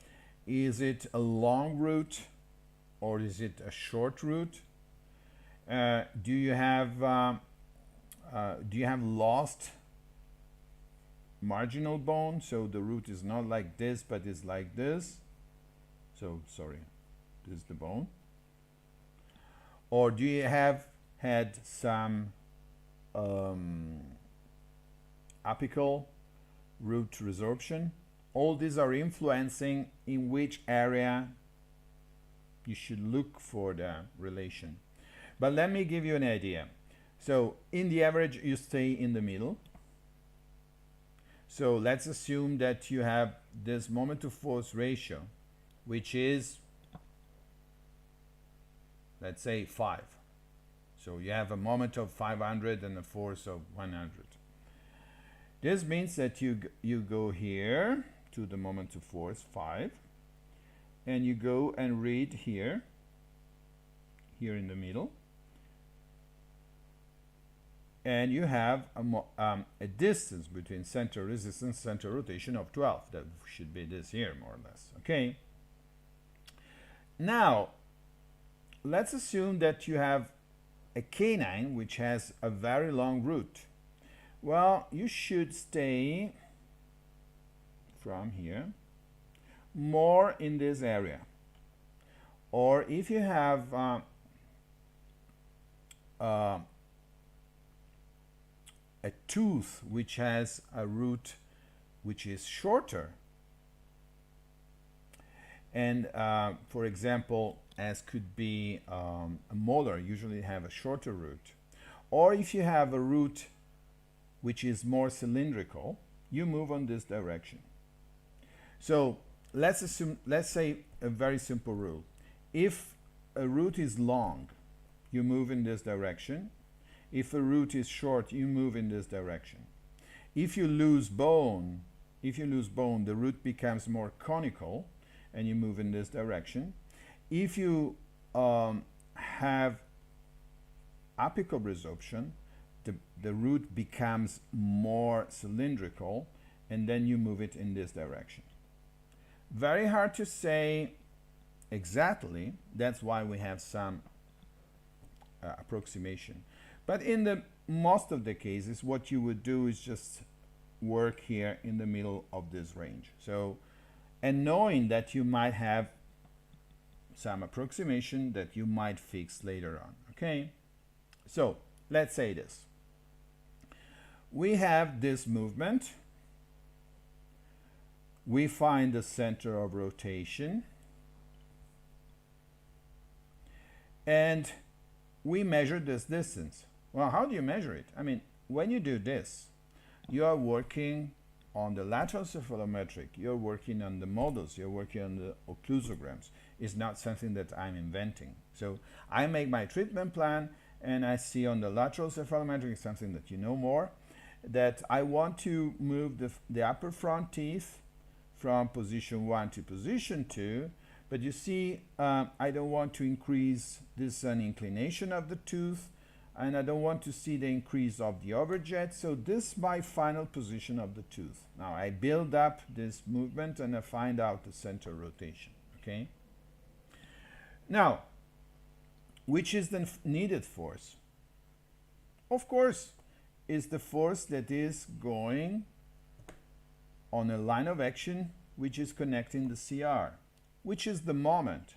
is it a long root or is it a short root? Do you have lost marginal bone, so the root is not like this but is like this? So sorry, this is the bone. Or do you have had some apical root resorption? All these are influencing in which area you should look for the relation. But let me give you an idea. So in the average, you stay in the middle. So let's assume that you have this moment to force ratio, which is, let's say, 5. So you have a moment of 500 and a force of 100. This means that you go here to the moment to force 5, and you go and read here in the middle, and you have a distance between center resistance, center rotation of 12. That should be this here, more or less. Okay. Now, let's assume that you have a canine which has a very long root. Well, you should stay from here more in this area. Or if you have a tooth which has a root which is shorter, and for example, as could be a molar, usually have a shorter root, or if you have a root which is more cylindrical, you move on this direction. So let's say a very simple rule. If a root is long, you move in this direction. If a root is short, you move in this direction. If you lose bone, the root becomes more conical and you move in this direction. If you have apical resorption, the root becomes more cylindrical, and then you move it in this direction. Very hard to say exactly. That's why we have some approximation. But in the most of the cases, what you would do is just work here in the middle of this range. So, and knowing that you might have some approximation that you might fix later on. Okay? So, let's say this. We have this movement. We find the center of rotation. And we measure this distance. Well, how do you measure it? I mean, when you do this, you are working on the lateral cephalometric, you're working on the models, you're working on the occlusograms. It's not something that I'm inventing. So I make my treatment plan, and I see on the lateral cephalometric, something that you know more, that I want to move the upper front teeth from position 1 to position 2, but you see, I don't want to increase this inclination of the tooth, and I don't want to see the increase of the overjet, so this is my final position of the tooth. Now I build up this movement and I find out the center rotation, okay? Now, which is the needed force? Of course, is the force that is going on a line of action which is connecting the CR, which is the moment.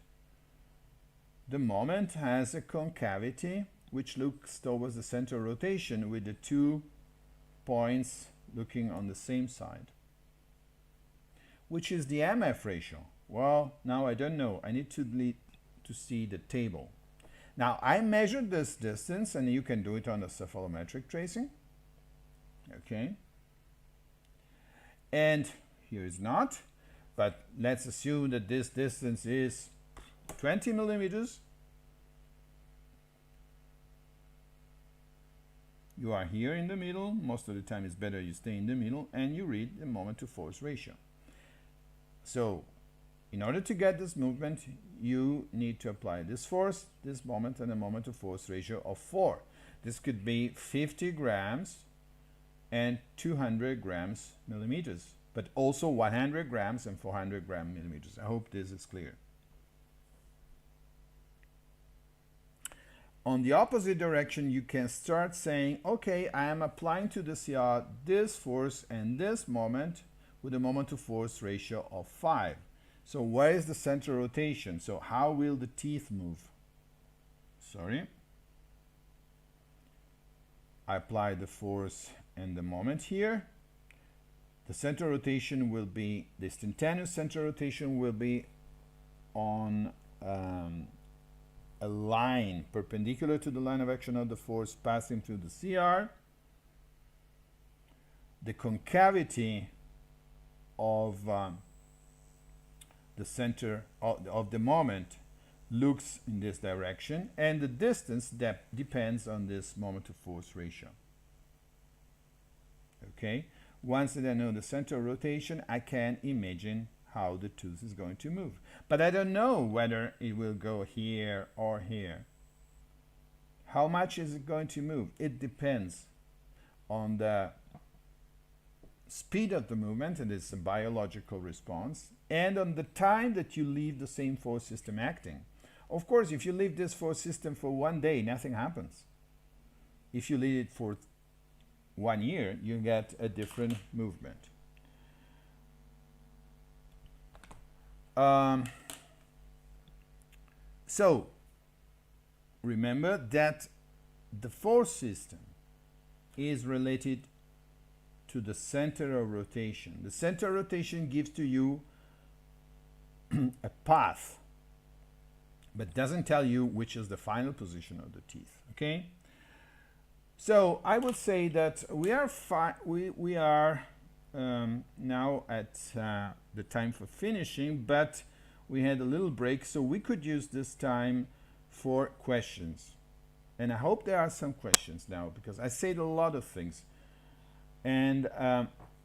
the moment has a concavity which looks towards the center of rotation with the 2 points looking on the same side. Which is the MF ratio? Well, now I don't know. I need to see the table. Now, I measured this distance, and you can do it on the cephalometric tracing. Okay. And here is not, but let's assume that this distance is 20 millimeters. You are here in the middle. Most of the time it's better you stay in the middle, and you read the moment to force ratio. So in order to get this movement, you need to apply this force, this moment, and a moment to force ratio of 4. This could be 50 grams and 200 grams millimeters, but also 100 grams and 400 gram millimeters. I hope this is clear. On the opposite direction, you can start saying, okay, I am applying to the CR this force and this moment with a moment to force ratio of 5. So where is the center rotation? So how will the teeth move? Sorry. I apply the force and the moment here. The center rotation will be, the instantaneous center rotation will be on a line perpendicular to the line of action of the force passing through the CR. The concavity of the center of the moment looks in this direction, and the distance depends on this moment to force ratio. Okay, once that I know the center of rotation, I can imagine how the tooth is going to move, but I don't know whether it will go here or here. How much is it going to move? It depends on the speed of the movement, and it's a biological response, and on the time that you leave the same force system acting. Of course, if you leave this force system for 1 day, nothing happens. If you leave it for 1 year, you get a different movement. So remember that the force system is related to the center of rotation. The center of rotation gives to you a path, but doesn't tell you which is the final position of the teeth. Okay? So I would say that we are now at the time for finishing, but we had a little break, so we could use this time for questions. And I hope there are some questions now, because I said a lot of things. And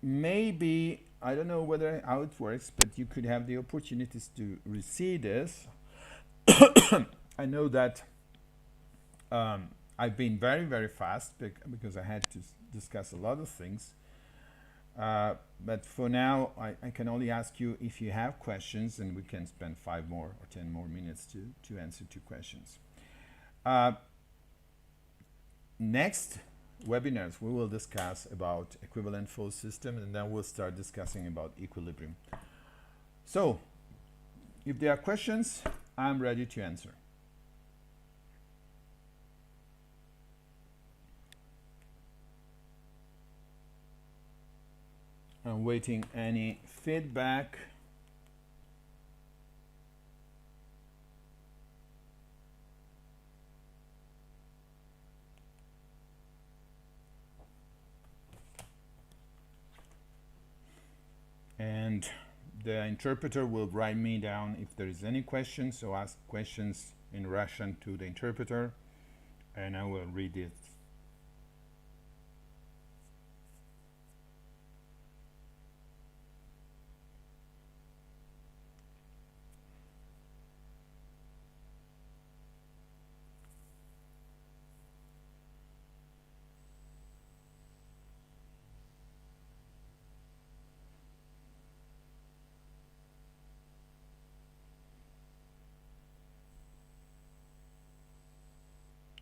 maybe, I don't know how it works, but you could have the opportunities to receive this. I know that I've been very, very fast because I had to discuss a lot of things. But for now, I can only ask you if you have questions, and we can spend 5 more or 10 more minutes to answer 2 questions. Next webinars, we will discuss about equivalent force system, and then we'll start discussing about equilibrium. So, if there are questions, I'm ready to answer. I'm waiting any feedback. And the interpreter will write me down if there is any questions, so ask questions in Russian to the interpreter, and I will read it.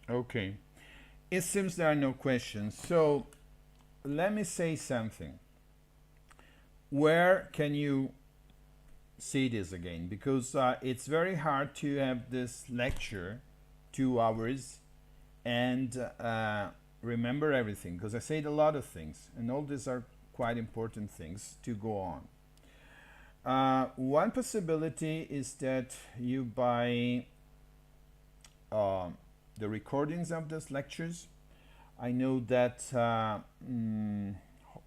Okay, it seems there are no questions, so let me say something. Where can you see this again, because it's very hard to have this lecture 2 hours and remember everything, because I said a lot of things and all these are quite important things to go on. One possibility is that you buy the recordings of these lectures. I know that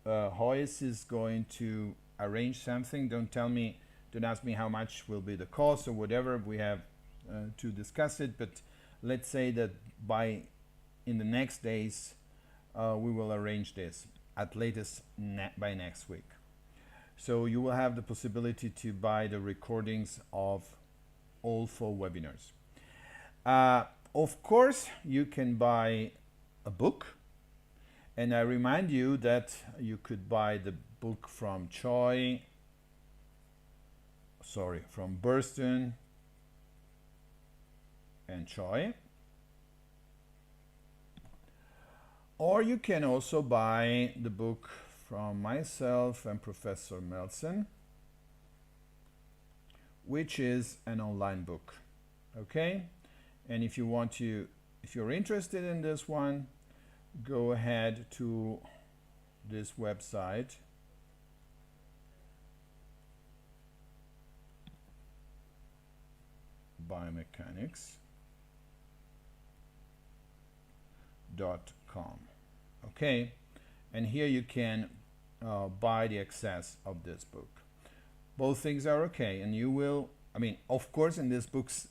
Hoyes is going to arrange something. Don't ask me how much will be the cost or whatever. We have to discuss it, but let's say that in the next days we will arrange this at latest by next week. So you will have the possibility to buy the recordings of all 4 webinars. Of course, you can buy a book, and I remind you that you could buy the book from Burston and Choi, or you can also buy the book from myself and Professor Melson, which is an online book. Okay, and if you're interested in this one, go ahead to this website, biomechanics.com. Okay, and here you can buy the access of this book. Both things are okay, and you will, of course, in these books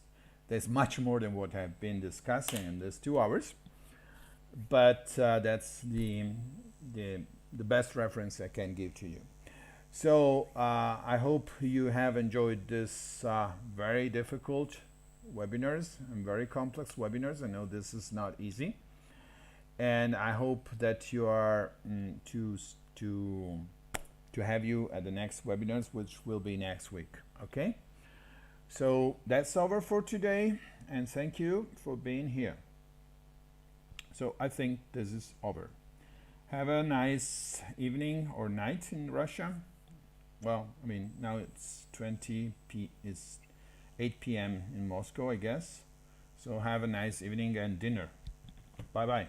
there's much more than what I've been discussing in these 2 hours, but that's the best reference I can give to you. So I hope you have enjoyed this very difficult webinars and very complex webinars. I know this is not easy, and I hope that you are to have you at the next webinars, which will be next week. Okay, so that's over for today, and thank you for being here. So I think this is over. Have a nice evening or night in Russia. Well, now it's 8 p.m. in Moscow, I guess. So have a nice evening and dinner. Bye-bye.